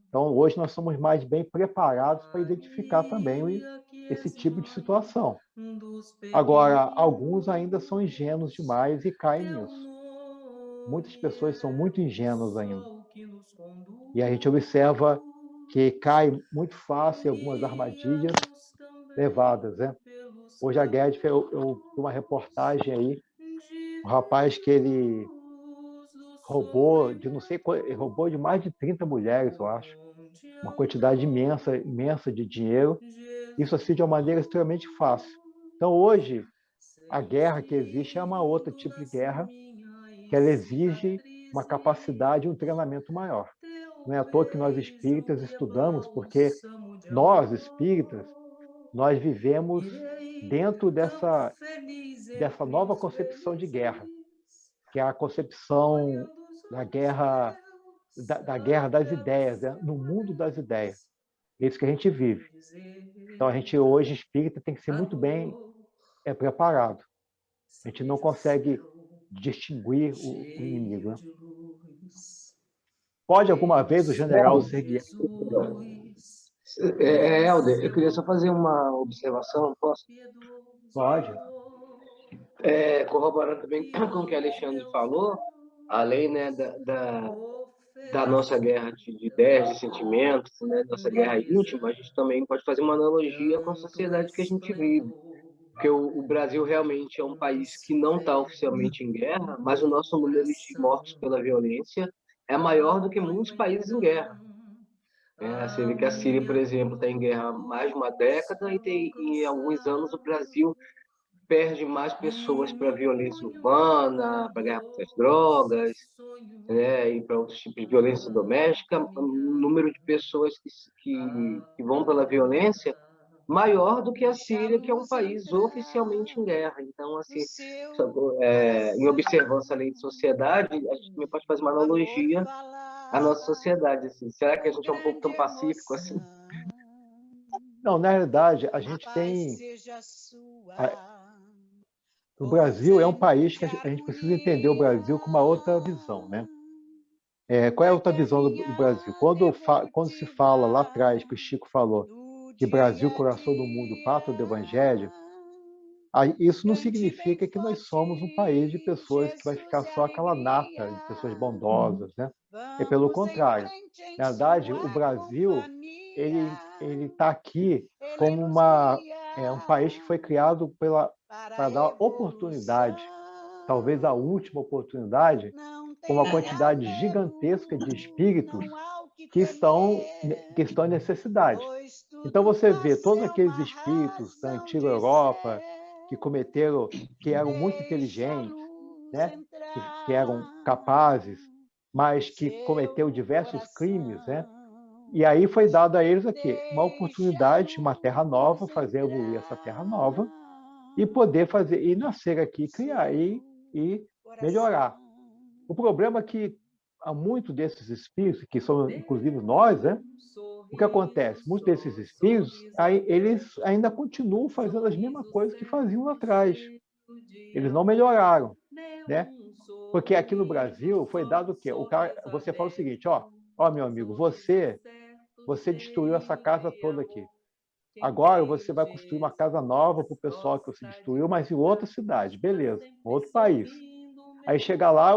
Então hoje nós somos mais bem preparados para identificar também esse tipo de situação. Agora, alguns ainda são ingênuos demais e caem nisso. Muitas pessoas são muito ingênuas ainda. E a gente observa que cai muito fácil em algumas armadilhas levadas, né? Hoje a Guedes, eu vi uma reportagem aí, um rapaz que ele roubou de não sei quanto, roubou de mais de 30 mulheres, eu acho, uma quantidade imensa de dinheiro. Isso assim de uma maneira extremamente fácil. Então hoje a guerra que existe é uma outra tipo de guerra, que ela exige uma capacidade e um treinamento maior. Não é à toa que nós espíritas estudamos, porque nós espíritas nós vivemos dentro dessa nova concepção de guerra, que é a concepção da guerra, da guerra das ideias, né? No mundo das ideias. É isso que a gente vive. Então, a gente hoje, espírita, tem que ser muito bem preparado. A gente não consegue distinguir o inimigo. Né? Pode alguma vez o general ser guiado? Helder, eu queria só fazer uma observação, posso? Pode. Corroborando também com o que o Alexandre falou, além, né, da nossa guerra de ideias, de sentimentos, né, nossa guerra íntima, a gente também pode fazer uma analogia com a sociedade que a gente vive. Porque o Brasil realmente é um país que não está oficialmente em guerra, mas o nosso número de mortos pela violência é maior do que muitos países em guerra. Você vê que a Síria, por exemplo, está em guerra há mais de uma década e em alguns anos o Brasil perde mais pessoas para a violência urbana, para a guerra contra as drogas, né, e para outros tipos de violência doméstica. O número de pessoas que vão pela violência maior do que a Síria, que é um país oficialmente em guerra. Então, assim, em observância à lei de sociedade, a gente também pode fazer uma analogia à nossa sociedade. Assim. Será que a gente é um povo tão pacífico assim? Não, na realidade, a gente tem... O Brasil é um país que a gente precisa entender o Brasil com uma outra visão, né? Qual é a outra visão do Brasil? Quando se fala lá atrás, que o Chico falou, que Brasil, coração do mundo, pátria do Evangelho, isso não significa que nós somos um país de pessoas que vai ficar só aquela nata de pessoas bondosas, né? É pelo contrário. Na verdade, o Brasil ele está aqui como um país que foi criado para dar oportunidade, talvez a última oportunidade, com uma quantidade gigantesca de espíritos que estão em necessidade. Então você vê todos aqueles espíritos da antiga Europa que eram muito inteligentes, né? que eram capazes, mas que cometeram diversos crimes, né? E aí foi dado a eles aqui uma oportunidade, uma terra nova, fazer evoluir essa terra nova e poder fazer e nascer aqui, criar e melhorar. O problema é que há muitos desses espíritos, que são inclusive nós, né? O que acontece? Muitos desses espíritos, eles ainda continuam fazendo as mesmas coisas que faziam lá atrás. Eles não melhoraram, né? Porque aqui no Brasil foi dado o quê? Você fala o seguinte, ó, meu amigo, você destruiu essa casa toda aqui. Agora você vai construir uma casa nova para o pessoal que você destruiu, mas em outra cidade, beleza, outro país. Aí chega lá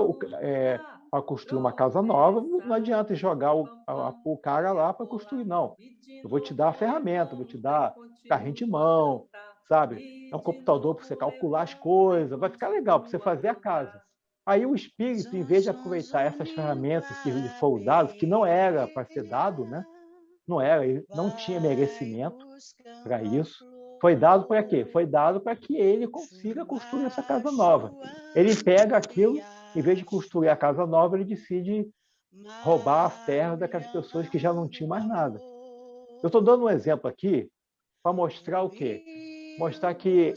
para construir uma casa nova, não adianta jogar o cara lá para construir, não. Eu vou te dar a ferramenta, vou te dar carrinho de mão, sabe? É um computador para você calcular as coisas, vai ficar legal para você fazer a casa. Aí o espírito, em vez de aproveitar essas ferramentas que lhe foram dadas, que não era para ser dado, né? Não era, ele não tinha merecimento para isso. Foi dado para quê? Foi dado para que ele consiga construir essa casa nova. Ele pega aquilo, em vez de construir a casa nova, ele decide roubar as terras daquelas pessoas que já não tinham mais nada. Eu estou dando um exemplo aqui para mostrar o quê? Mostrar que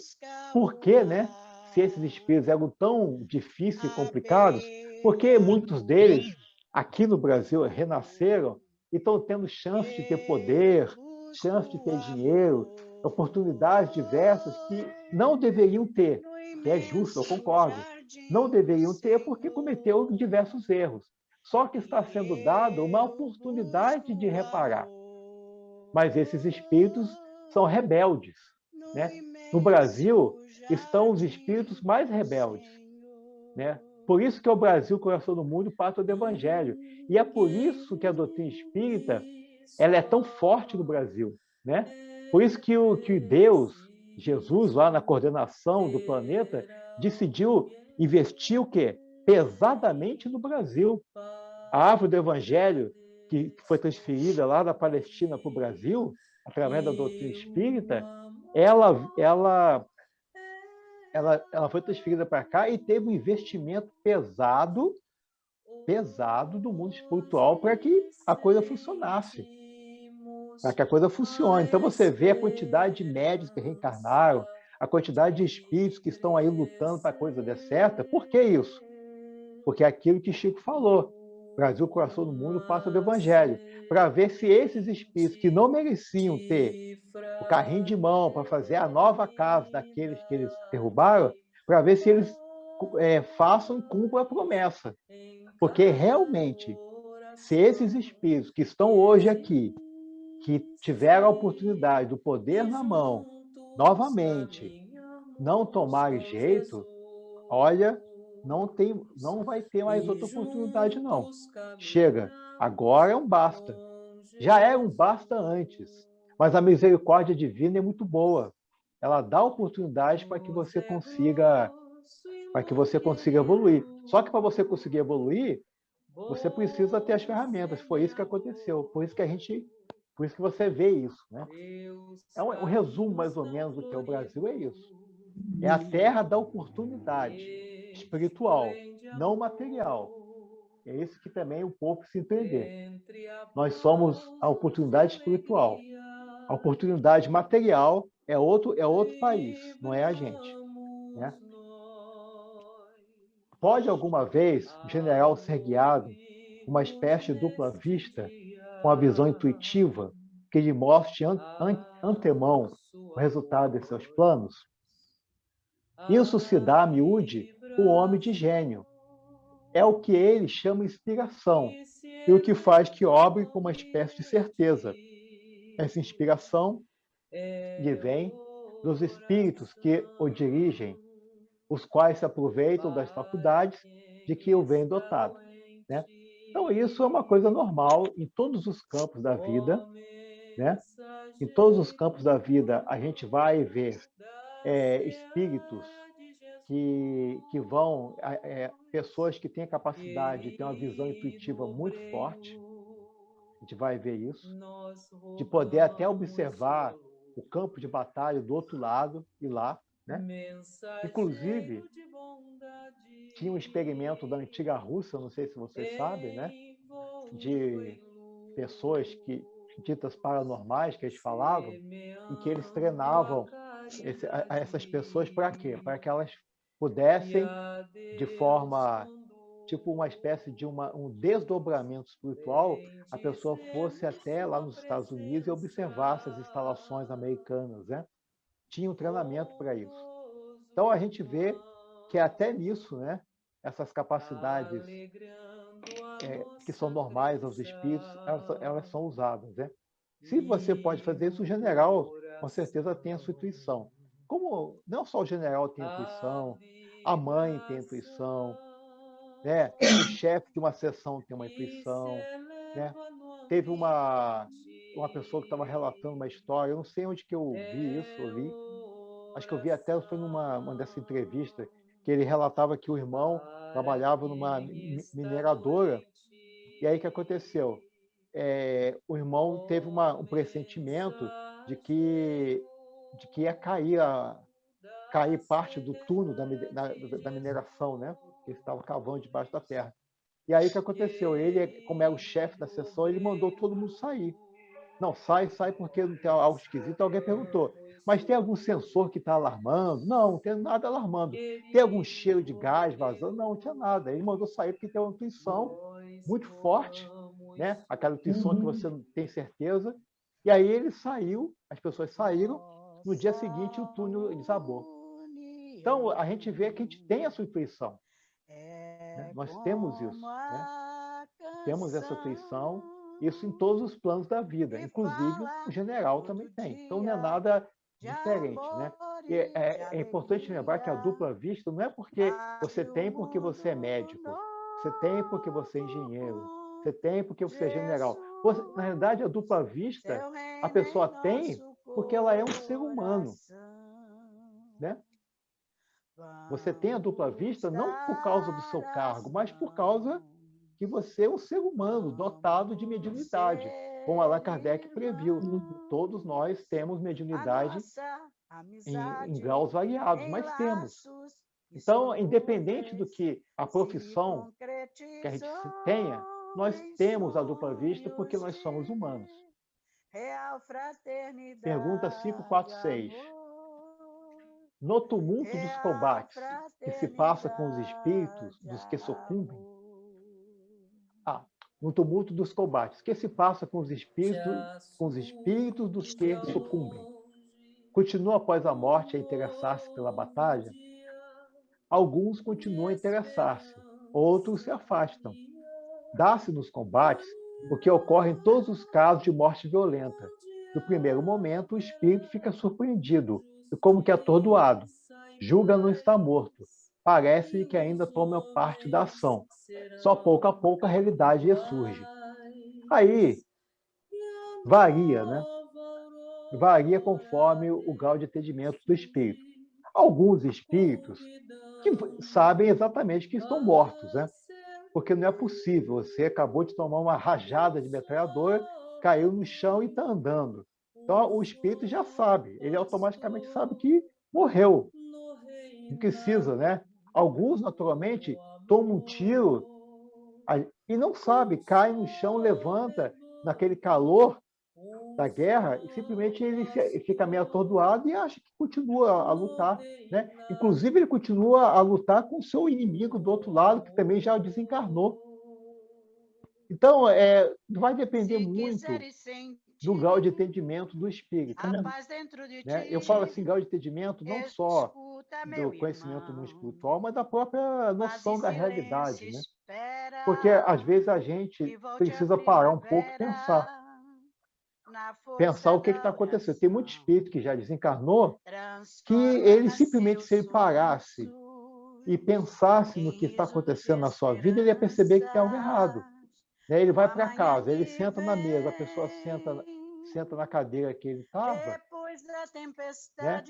por que, né? Se esses espíritos eram tão difíceis e complicados, porque muitos deles aqui no Brasil renasceram e estão tendo chance de ter poder, chance de ter dinheiro, oportunidades diversas que não deveriam ter, que é justo, eu concordo. Não deveriam ter porque cometeram diversos erros. Só que está sendo dada uma oportunidade de reparar. Mas esses espíritos são rebeldes, né? No Brasil estão os espíritos mais rebeldes, né? Por isso que é o Brasil, coração do mundo, pátria do Evangelho. E é por isso que a doutrina espírita ela é tão forte no Brasil, né? Por isso que Deus, Jesus, lá na coordenação do planeta, decidiu investir o quê? Pesadamente no Brasil. A árvore do Evangelho, que foi transferida lá da Palestina para o Brasil, através da doutrina espírita, ela foi transferida para cá e teve um investimento pesado do mundo espiritual para que a coisa funcionasse, para que a coisa funcione. Então você vê a quantidade de médios que reencarnaram, a quantidade de espíritos que estão aí lutando para a coisa dar certo. Por que isso? Porque é aquilo que Chico falou, Brasil, coração do mundo, passa do Evangelho, para ver se esses espíritos que não mereciam ter o carrinho de mão para fazer a nova casa daqueles que eles derrubaram, para ver se eles façam e cumpram a promessa. Porque realmente, se esses espíritos que estão hoje aqui, que tiveram a oportunidade do poder na mão, novamente, não tomarem jeito, olha, não vai ter mais outra oportunidade, não. Chega, agora é um basta. Já era um basta antes, mas a misericórdia divina é muito boa. Ela dá oportunidade para que você consiga evoluir. Só que para você conseguir evoluir, você precisa ter as ferramentas. Foi isso que aconteceu. Por isso que você vê isso, né? É um resumo mais ou menos do que é o Brasil, é isso. É a terra da oportunidade espiritual, não material. É isso que também o povo precisa entender. Nós somos a oportunidade espiritual. A oportunidade material é outro país, não é a gente, né? Pode alguma vez o general ser guiado por uma espécie de dupla vista, com a visão intuitiva, que lhe mostre antemão o resultado de seus planos? Isso se dá a miúde o homem de gênio. É o que ele chama inspiração, e o que faz que obre com uma espécie de certeza. Essa inspiração lhe vem dos espíritos que o dirigem, os quais se aproveitam das faculdades de que o vem dotado, né? Então, isso é uma coisa normal em todos os campos da vida, né? Em todos os campos da vida, a gente vai ver espíritos que vão, pessoas que têm a capacidade de ter uma visão intuitiva muito forte, a gente vai ver isso, de poder até observar o campo de batalha do outro lado e lá, né? Inclusive, tinha um experimento da antiga Rússia, não sei se vocês sabem, né? De pessoas ditas paranormais, que eles falavam, em que eles treinavam essas pessoas para quê? Para que elas pudessem, de forma, tipo uma espécie de um desdobramento espiritual, a pessoa fosse até lá nos Estados Unidos e observasse as instalações americanas, né? Tinha um treinamento para isso. Então, a gente vê que até nisso, né, essas capacidades que são normais aos espíritos, elas são usadas, né? Se você pode fazer isso, o general, com certeza, tem a sua intuição. Como não só o general tem intuição, a mãe tem intuição, né? O chefe de uma seção tem uma intuição, né? Teve uma pessoa que estava relatando uma história, eu não sei onde que eu vi isso, acho que eu vi até, foi numa dessa entrevista, que ele relatava que o irmão trabalhava numa mineradora, e aí o que aconteceu? O irmão teve um pressentimento de que ia cair parte do túnel da mineração, né? Que eles estavam cavando debaixo da terra. E aí o que aconteceu? Ele, como era o chefe da sessão, ele mandou todo mundo sair. Não, sai porque não tem algo esquisito. Alguém perguntou, mas tem algum sensor que está alarmando? Não, não tem nada alarmando. Tem algum cheiro de gás vazando? Não, não tinha nada. Ele mandou sair porque tem uma intuição muito forte, né? Aquela intuição que você não tem certeza. E aí ele saiu, as pessoas saíram, no dia seguinte o túnel desabou. Então, a gente vê que a gente tem essa intuição. Né? Nós temos isso, né? Temos essa intuição, isso em todos os planos da vida, inclusive o general também tem. Então, não é nada diferente, né? E é importante lembrar que a dupla vista não é porque você tem porque você é médico, você tem porque você é engenheiro, você tem porque você é general. Na realidade, a dupla vista, a pessoa tem porque ela é um ser humano, né? Você tem a dupla vista não por causa do seu cargo, mas por causa que você é um ser humano dotado de mediunidade, como Allan Kardec previu. Todos nós temos mediunidade em graus variados, mas temos. Então, independente do que a profissão que a gente tenha, nós temos a dupla vista porque nós somos humanos. Pergunta 546. No tumulto dos combates que se passa com os espíritos dos que sucumbem, no tumulto dos combates, que se passa com os espíritos dos que sucumbem. Continua após a morte a interessar-se pela batalha? Alguns continuam a interessar-se, outros se afastam. Dá-se nos combates o que ocorre em todos os casos de morte violenta. No primeiro momento, o espírito fica surpreendido e como que atordoado. Julga não estar morto. Parece que ainda toma parte da ação. Só pouco a pouco a realidade ressurge. Aí, varia, né? Varia conforme o grau de entendimento do espírito. Alguns espíritos que sabem exatamente que estão mortos, né? Porque não é possível. Você acabou de tomar uma rajada de metralhadora, caiu no chão e está andando. Então, o espírito já sabe. Ele automaticamente sabe que morreu. Não precisa, né? Alguns, naturalmente, tomam um tiro e não sabe, cai no chão, levanta naquele calor da guerra e simplesmente ele fica meio atordoado e acha que continua a lutar, né? Inclusive ele continua a lutar com o seu inimigo do outro lado que também já desencarnou. Então vai depender muito do grau de entendimento do espírito, né? Eu falo assim, grau de entendimento não só do conhecimento no espiritual, mas da própria noção da realidade, né? Porque às vezes a gente precisa parar um pouco e pensar o que está acontecendo. Tem muito espírito que já desencarnou que ele simplesmente, se ele parasse e pensasse no que está acontecendo na sua vida, ele ia perceber que tem algo errado. Né? Ele vai para casa, ele senta na mesa, a pessoa senta na cadeira que ele estava, né?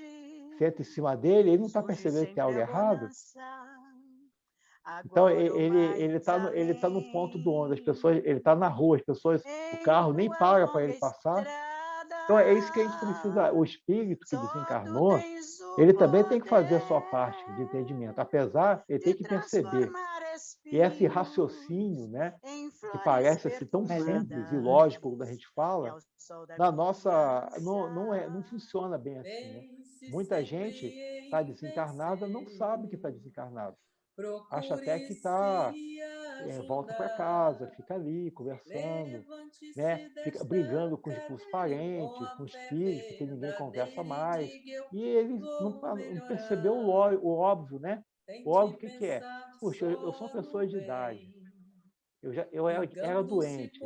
Senta em cima dele, ele não está percebendo que tem algo errado. Então, ele tá no ponto do ônibus, as pessoas, ele está na rua, as pessoas, o carro nem para ele passar. Então, é isso que a gente precisa. O espírito que desencarnou, ele também tem que fazer a sua parte de entendimento, apesar, ele tem que perceber. E esse raciocínio, né, que parece assim, tão simples e lógico quando a gente fala, na nossa, não funciona bem assim. Né? Muita gente está desencarnada, não sabe que está desencarnado. Acha até que volta para casa, fica ali conversando, né? Fica brigando com os parentes, com os filhos, porque ninguém conversa mais. E ele não percebeu o óbvio, né? O óbvio, o que é? Puxa, eu sou uma pessoa de idade. Eu era doente.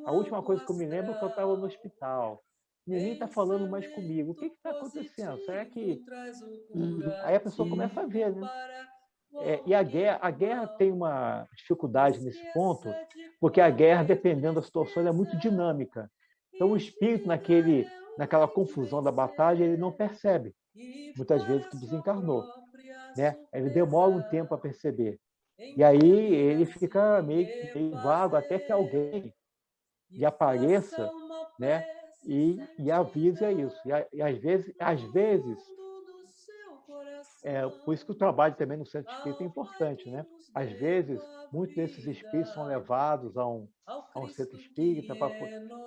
A última coisa que eu me lembro é que eu estava no hospital. Ninguém está falando mais comigo. O que está acontecendo? Será que... Aí a pessoa começa a ver, né? E a guerra tem uma dificuldade nesse ponto, porque a guerra, dependendo da situação, é muito dinâmica. Então, o espírito, naquela confusão da batalha, ele não percebe, muitas vezes, que desencarnou. Né? Ele demora um tempo a perceber. E aí ele fica meio vago, até que alguém lhe apareça, né? e avise isso. E às vezes por isso que o trabalho também no centro espírita é importante, né? Às vezes, muitos desses espíritos são levados a um centro espírita,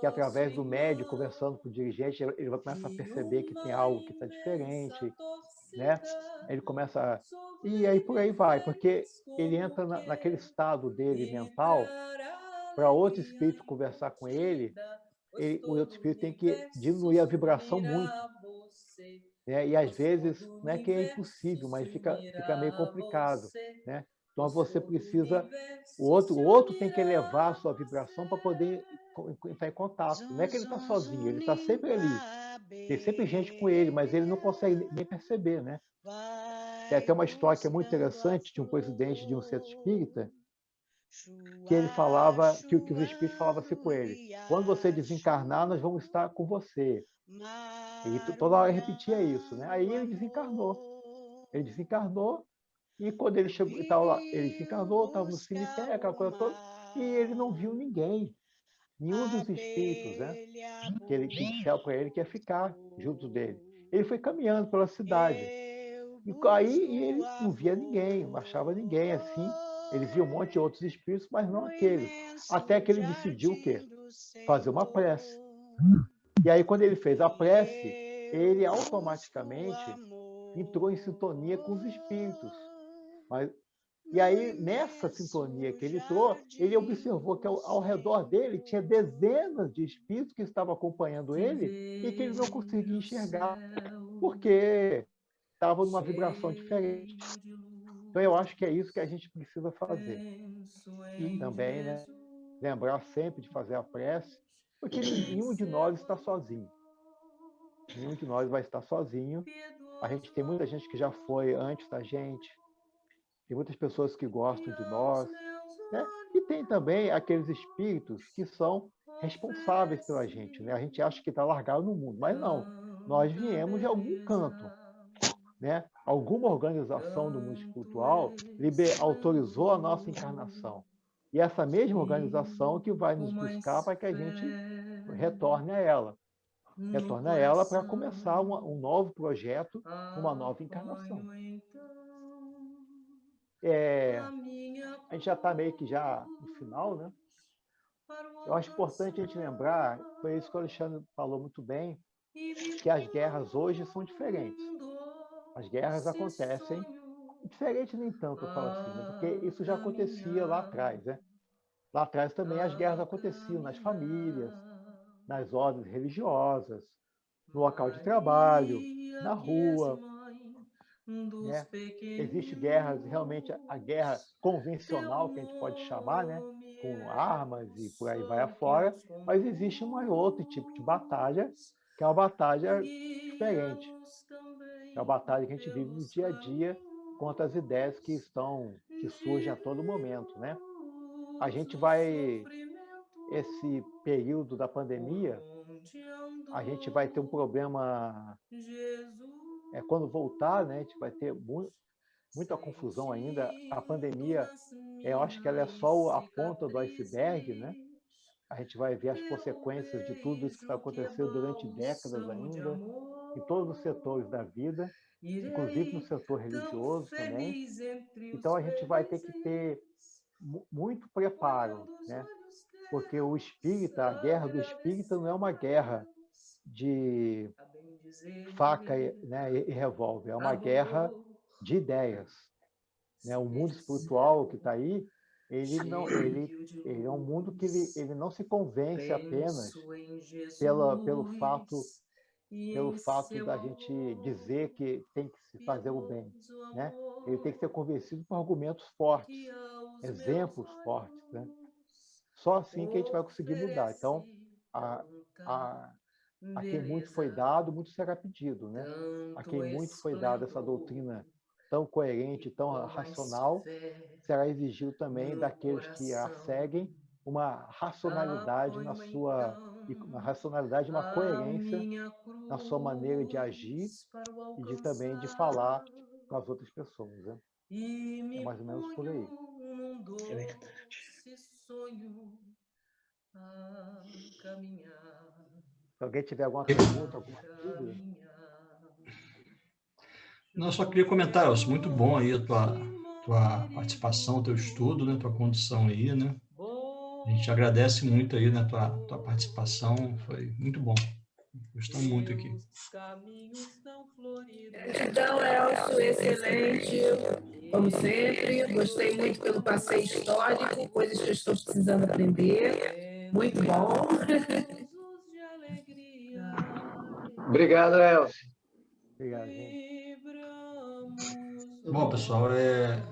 que através do médium, conversando com o dirigente, ele vai começar a perceber que tem algo que está diferente, né? Ele começa e aí por aí vai, porque ele entra naquele estado dele mental, para outro espírito conversar com ele, o outro espírito tem que diminuir a vibração muito. Né? E às vezes não é que é impossível, mas fica meio complicado, né? Então você precisa, o outro tem que elevar a sua vibração para poder entrar em contato. Não é que ele está sozinho, ele está sempre ali. Tem sempre gente com ele, mas ele não consegue nem perceber, né? Tem até uma história que é muito interessante de um presidente de um centro espírita, que ele falava, que os espíritos falavam assim com ele: quando você desencarnar, nós vamos estar com você. E toda hora repetia isso, né? Aí ele desencarnou. E quando ele chegou, ele desencarnou, estava no cemitério, aquela coisa toda, e ele não viu ninguém, nenhum dos espíritos, né? Que ele disseram para ele que ia ficar junto dele. Ele foi caminhando pela cidade. E aí ele não via ninguém, não achava ninguém assim. Ele via um monte de outros espíritos, mas não aqueles. Até que ele decidiu o quê? Fazer uma prece. E aí, quando ele fez a prece, ele automaticamente entrou em sintonia com os espíritos. E aí, nessa sintonia que ele entrou, ele observou que ao redor dele tinha dezenas de espíritos que estavam acompanhando ele e que ele não conseguia enxergar, porque estava numa vibração diferente. Então, eu acho que é isso que a gente precisa fazer. E também, né, lembrar sempre de fazer a prece, porque nenhum de nós está sozinho. Nenhum de nós vai estar sozinho. A gente tem muita gente que já foi antes da gente, tem muitas pessoas que gostam de nós, né? E tem também aqueles espíritos que são responsáveis pela gente, né? A gente acha que está largado no mundo, mas não. Nós viemos de algum canto, né? Alguma organização do mundo espiritual autorizou a nossa encarnação. E essa mesma organização que vai nos buscar para que a gente retorne a ela. Retorne a ela para começar um novo projeto, uma nova encarnação. A gente já está meio que já no final, né? Eu acho importante a gente lembrar, foi isso que o Alexandre falou muito bem, que as guerras hoje são diferentes. As guerras acontecem, diferente nem tanto, eu falo assim, né? Porque isso já acontecia lá atrás, né? Lá atrás também as guerras aconteciam nas famílias, nas ordens religiosas, no local de trabalho, na rua, né? Existe guerras, realmente a guerra convencional, que a gente pode chamar, né? Com armas e por aí vai afora, mas existe um outro tipo de batalha, que é uma batalha diferente. É uma batalha que a gente vive no dia a dia contra as ideias que surgem a todo momento, né? A gente vai, esse período da pandemia, a gente vai ter um problema, quando voltar, né? A gente vai ter muita confusão ainda. A pandemia, eu acho que ela é só a ponta do iceberg, né? A gente vai ver as consequências de tudo isso que está acontecendo durante décadas ainda, em todos os setores da vida, inclusive no setor religioso também. Então, a gente vai ter que ter muito preparo, né? Porque o espírita, a guerra do espírita não é uma guerra de faca, né, e revólver, é uma guerra de ideias, né? O mundo espiritual que está aí, ele é um mundo que ele não se convence apenas pelo fato da gente dizer que tem que se fazer o bem, né? Ele tem que ser convencido por argumentos fortes, exemplos fortes, né? Só assim que a gente vai conseguir mudar. Então, a quem muito foi dado, muito será pedido, né? A quem muito foi dada essa doutrina tão coerente, tão racional, será exigido também daqueles que a seguem uma racionalidade uma racionalidade, uma coerência na sua maneira de agir e também de falar com as outras pessoas, né? É mais ou menos por aí. É verdade. Se alguém tiver alguma pergunta, alguma dúvida? Não, eu só queria comentar, Elcio, muito bom aí a tua participação, teu estudo, né, tua condição aí, né? A gente agradece muito aí, né, tua participação, foi muito bom. Gostamos muito aqui. Então, Elcio, excelente, como sempre. Gostei muito pelo passeio histórico, coisas que eu estou precisando aprender. Muito bom. Obrigado, Elcio. Obrigado, gente. Bom, pessoal,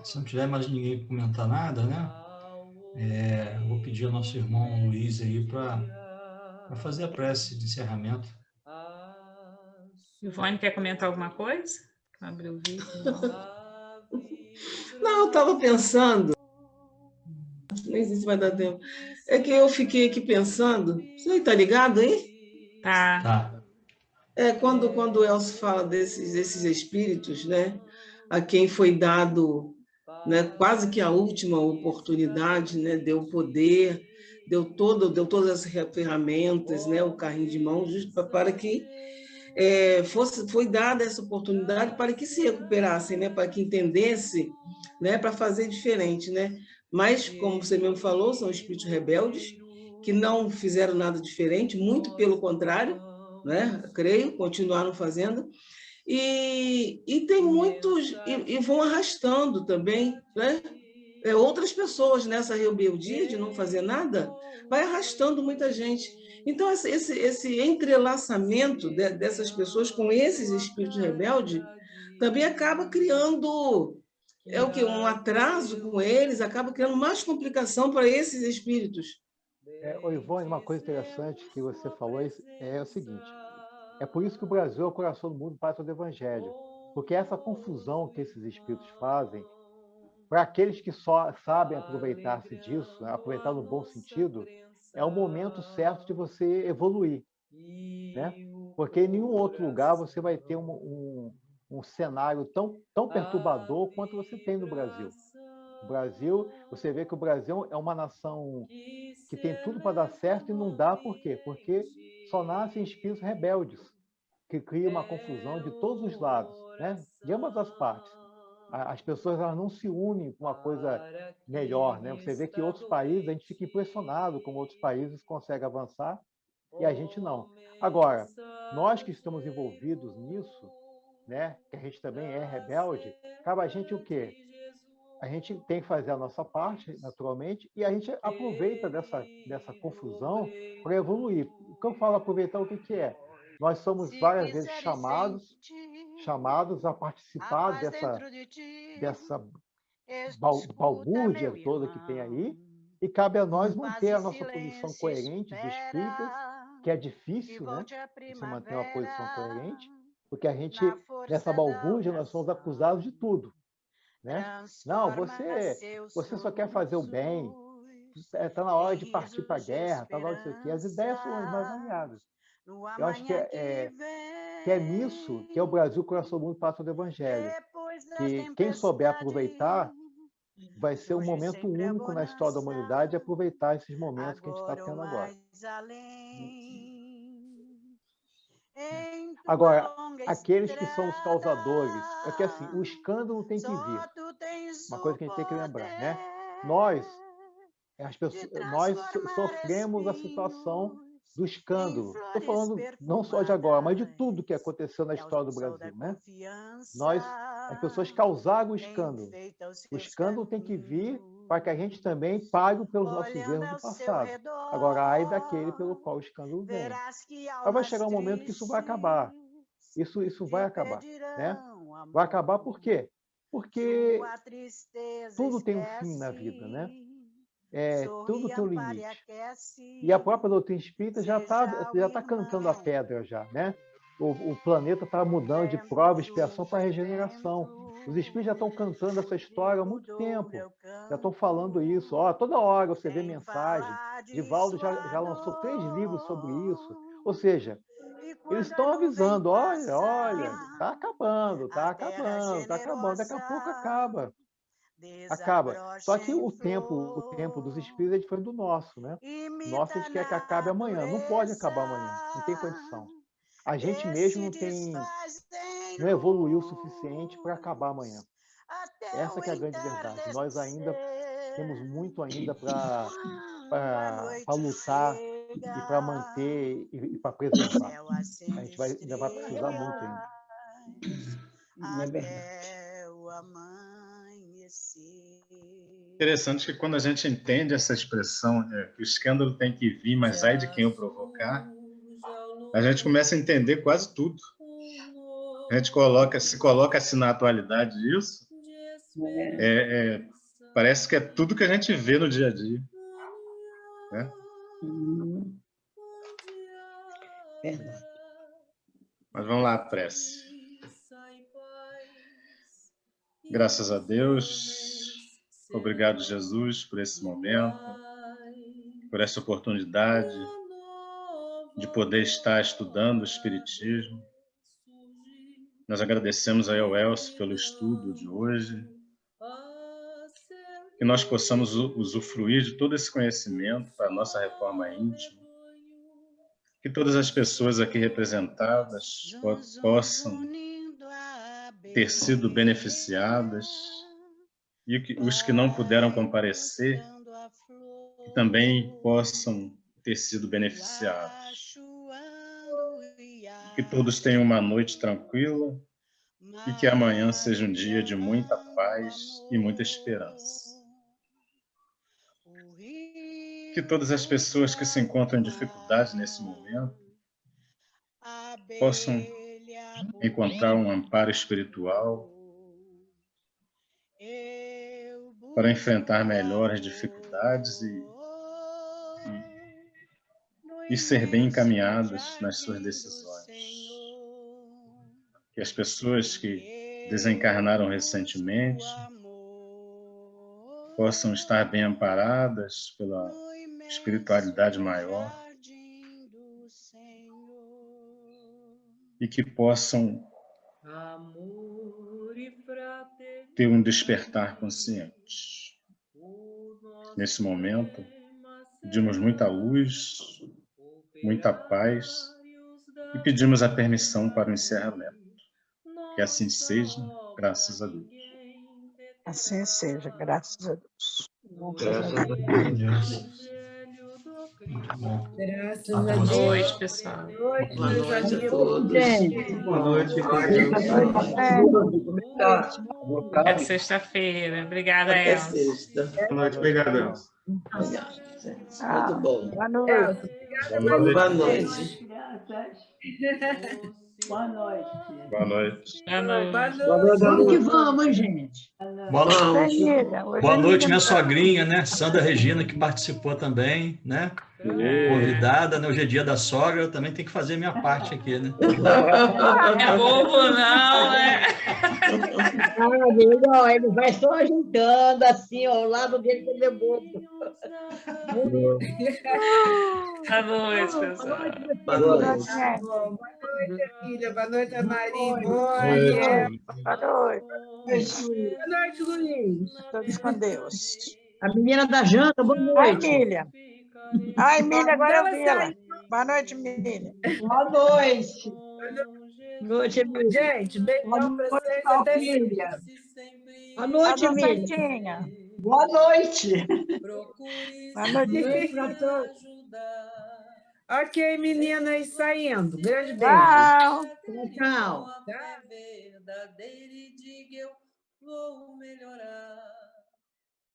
se não tiver mais ninguém para comentar nada, né? Vou pedir ao nosso irmão Luiz aí para fazer a prece de encerramento. Ivone, quer comentar alguma coisa? Abriu o vídeo. Não, eu estava pensando, nem sei se vai dar tempo, é que eu fiquei aqui pensando, você está ligado aí? Tá. Quando o Elcio fala desses espíritos, né, a quem foi dado, né, quase que a última oportunidade, né, deu poder, deu todas as ferramentas, né, o carrinho de mão, justo para que foi dada essa oportunidade para que se recuperassem, né, para que entendessem, né, para fazer diferente, né? Mas, como você mesmo falou, são espíritos rebeldes que não fizeram nada diferente, muito pelo contrário, né? Creio, continuaram fazendo. E tem muitos, e vão arrastando também, né? Outras pessoas nessa rebeldia de não fazer nada, vai arrastando muita gente. Então, esse entrelaçamento dessas pessoas com esses espíritos rebeldes também acaba criando um atraso com eles, acaba criando mais complicação para esses espíritos. Ivone, uma coisa interessante que você falou é o seguinte: é por isso que o Brasil é o coração do mundo, pátria do Evangelho, porque essa confusão que esses espíritos fazem, para aqueles que só sabem aproveitar-se disso, né, aproveitar no bom sentido, é o momento certo de você evoluir, né? Porque em nenhum outro lugar você vai ter um cenário tão perturbador quanto você tem no Brasil. O Brasil, você vê que o Brasil é uma nação que tem tudo para dar certo e não dá, por quê? Porque só nascem espíritos rebeldes, que cria uma confusão de todos os lados, né? De ambas as partes. As pessoas elas não se unem com uma coisa melhor, né? Você vê que outros países, a gente fica impressionado como outros países conseguem avançar e a gente não. Agora, nós que estamos envolvidos nisso, né? Que a gente também é rebelde, cabe a gente o quê? A gente tem que fazer a nossa parte, naturalmente, e a gente aproveita dessa confusão para evoluir. O que eu falo aproveitar, o que é? Nós somos várias vezes chamados a participar dessa balbúrdia toda que tem aí, e cabe a nós manter a nossa posição coerente de espíritas, que é difícil, né? Você manter uma posição coerente, porque a gente, nessa balbúrdia, nós somos acusados de tudo. Né? Não, você só quer fazer o bem, está na hora de partir para a guerra, está na hora disso aqui. As ideias são as mais variadas. Eu acho que é nisso que é o Brasil, coração do mundo, pátria do Evangelho. Que quem souber aproveitar vai ser um momento único na história da humanidade, aproveitar esses momentos que a gente está tendo agora. Agora, aqueles que são os causadores, é que assim, o escândalo tem que vir. Uma coisa que a gente tem que lembrar, né? Nós sofremos a situação do escândalo. Estou falando não só de agora, mas de tudo que aconteceu na história do Brasil, né? As pessoas causaram o escândalo. O escândalo tem que vir para que a gente também pague pelos nossos erros do passado. Agora, ai daquele pelo qual o escândalo vem. Mas vai chegar um momento que isso vai acabar. Isso vai acabar, né? Vai acabar por quê? Porque tudo tem um fim na vida, né? Tudo tem um limite. E a própria doutrina espírita já tá cantando a pedra já, né? O planeta está mudando de prova e expiação para regeneração. Os espíritos já estão cantando essa história há muito tempo. Já estão falando isso. Toda hora você vê mensagem. Divaldo já lançou 3 livros sobre isso. Ou seja, eles estão avisando, olha, está acabando. Daqui a pouco acaba. Só que o tempo dos espíritos é diferente do nosso, né? Nosso, a gente quer que acabe amanhã. Não pode acabar amanhã, não tem condição. A gente mesmo não evoluiu o suficiente para acabar amanhã. Essa que é a grande verdade. Nós ainda temos muito ainda para lutar e para manter e para preservar. A gente ainda vai precisar muito ainda. É verdade. Interessante que quando a gente entende essa expressão, que o escândalo tem que vir, mas ai de quem o provocar, a gente começa a entender quase tudo. A gente se coloca assim na atualidade disso, parece que é tudo que a gente vê no dia a dia. Né? Verdade. Mas vamos lá, prece. Graças a Deus. Obrigado, Jesus, por esse momento, por essa oportunidade de poder estar estudando o Espiritismo. Nós agradecemos aí ao Elcio pelo estudo de hoje. Que nós possamos usufruir de todo esse conhecimento para a nossa reforma íntima. Que todas as pessoas aqui representadas possam ter sido beneficiadas e os que não puderam comparecer que também possam ter sido beneficiados. Que todos tenham uma noite tranquila e que amanhã seja um dia de muita paz e muita esperança. Que todas as pessoas que se encontram em dificuldade nesse momento possam encontrar um amparo espiritual para enfrentar melhor as dificuldades e ser bem encaminhados nas suas decisões. Que as pessoas que desencarnaram recentemente possam estar bem amparadas pela espiritualidade maior e que possam ter um despertar consciente. Nesse momento, pedimos muita luz, muita paz e pedimos a permissão para o encerramento. Que assim seja, graças a Deus. Assim seja, graças a Deus. Graças a Deus. Muito bom. Graças a Boa Deus. noite, pessoal. Boa noite, Boa meus noite a amigos. todos. Boa noite. Até sexta-feira. Obrigada, Até Elza. sexta. Boa noite. Obrigado. Obrigada, gente. Muito bom. Boa noite. Elza, Boa obrigada mais uma noite. Boa noite. Boa noite. Boa noite. Boa noite. Vamos que vamos, hein, gente. Boa noite, minha sogrinha, né? Sandra Regina, que participou também, né? Convidada, né? Hoje é dia da sogra, eu também tenho que fazer a minha parte aqui, né? É bobo, não, é? Não, ele vai só ajeitando assim, ó, ao lado dele, que ele é bobo. Boa noite, pessoal. Boa noite. Boa noite, filha. Boa noite, a Maria. Boa Boa noite. Boa noite, Luiz. Todos com Deus. A menina da janta, boa Ai, noite. Milha. Ai, Milha, agora eu Ela vi ela. Boa noite, Milha. Boa noite. Boa noite, Emília. Gente, beijão pra vocês. Boa Até noite, sexta. Boa noite, Alô, Emília. Santinha. Boa noite. Boa noite. Beijo pra todos. Ok, meninas, saindo. Grande beijo. Tchau. Tchau. Tchau.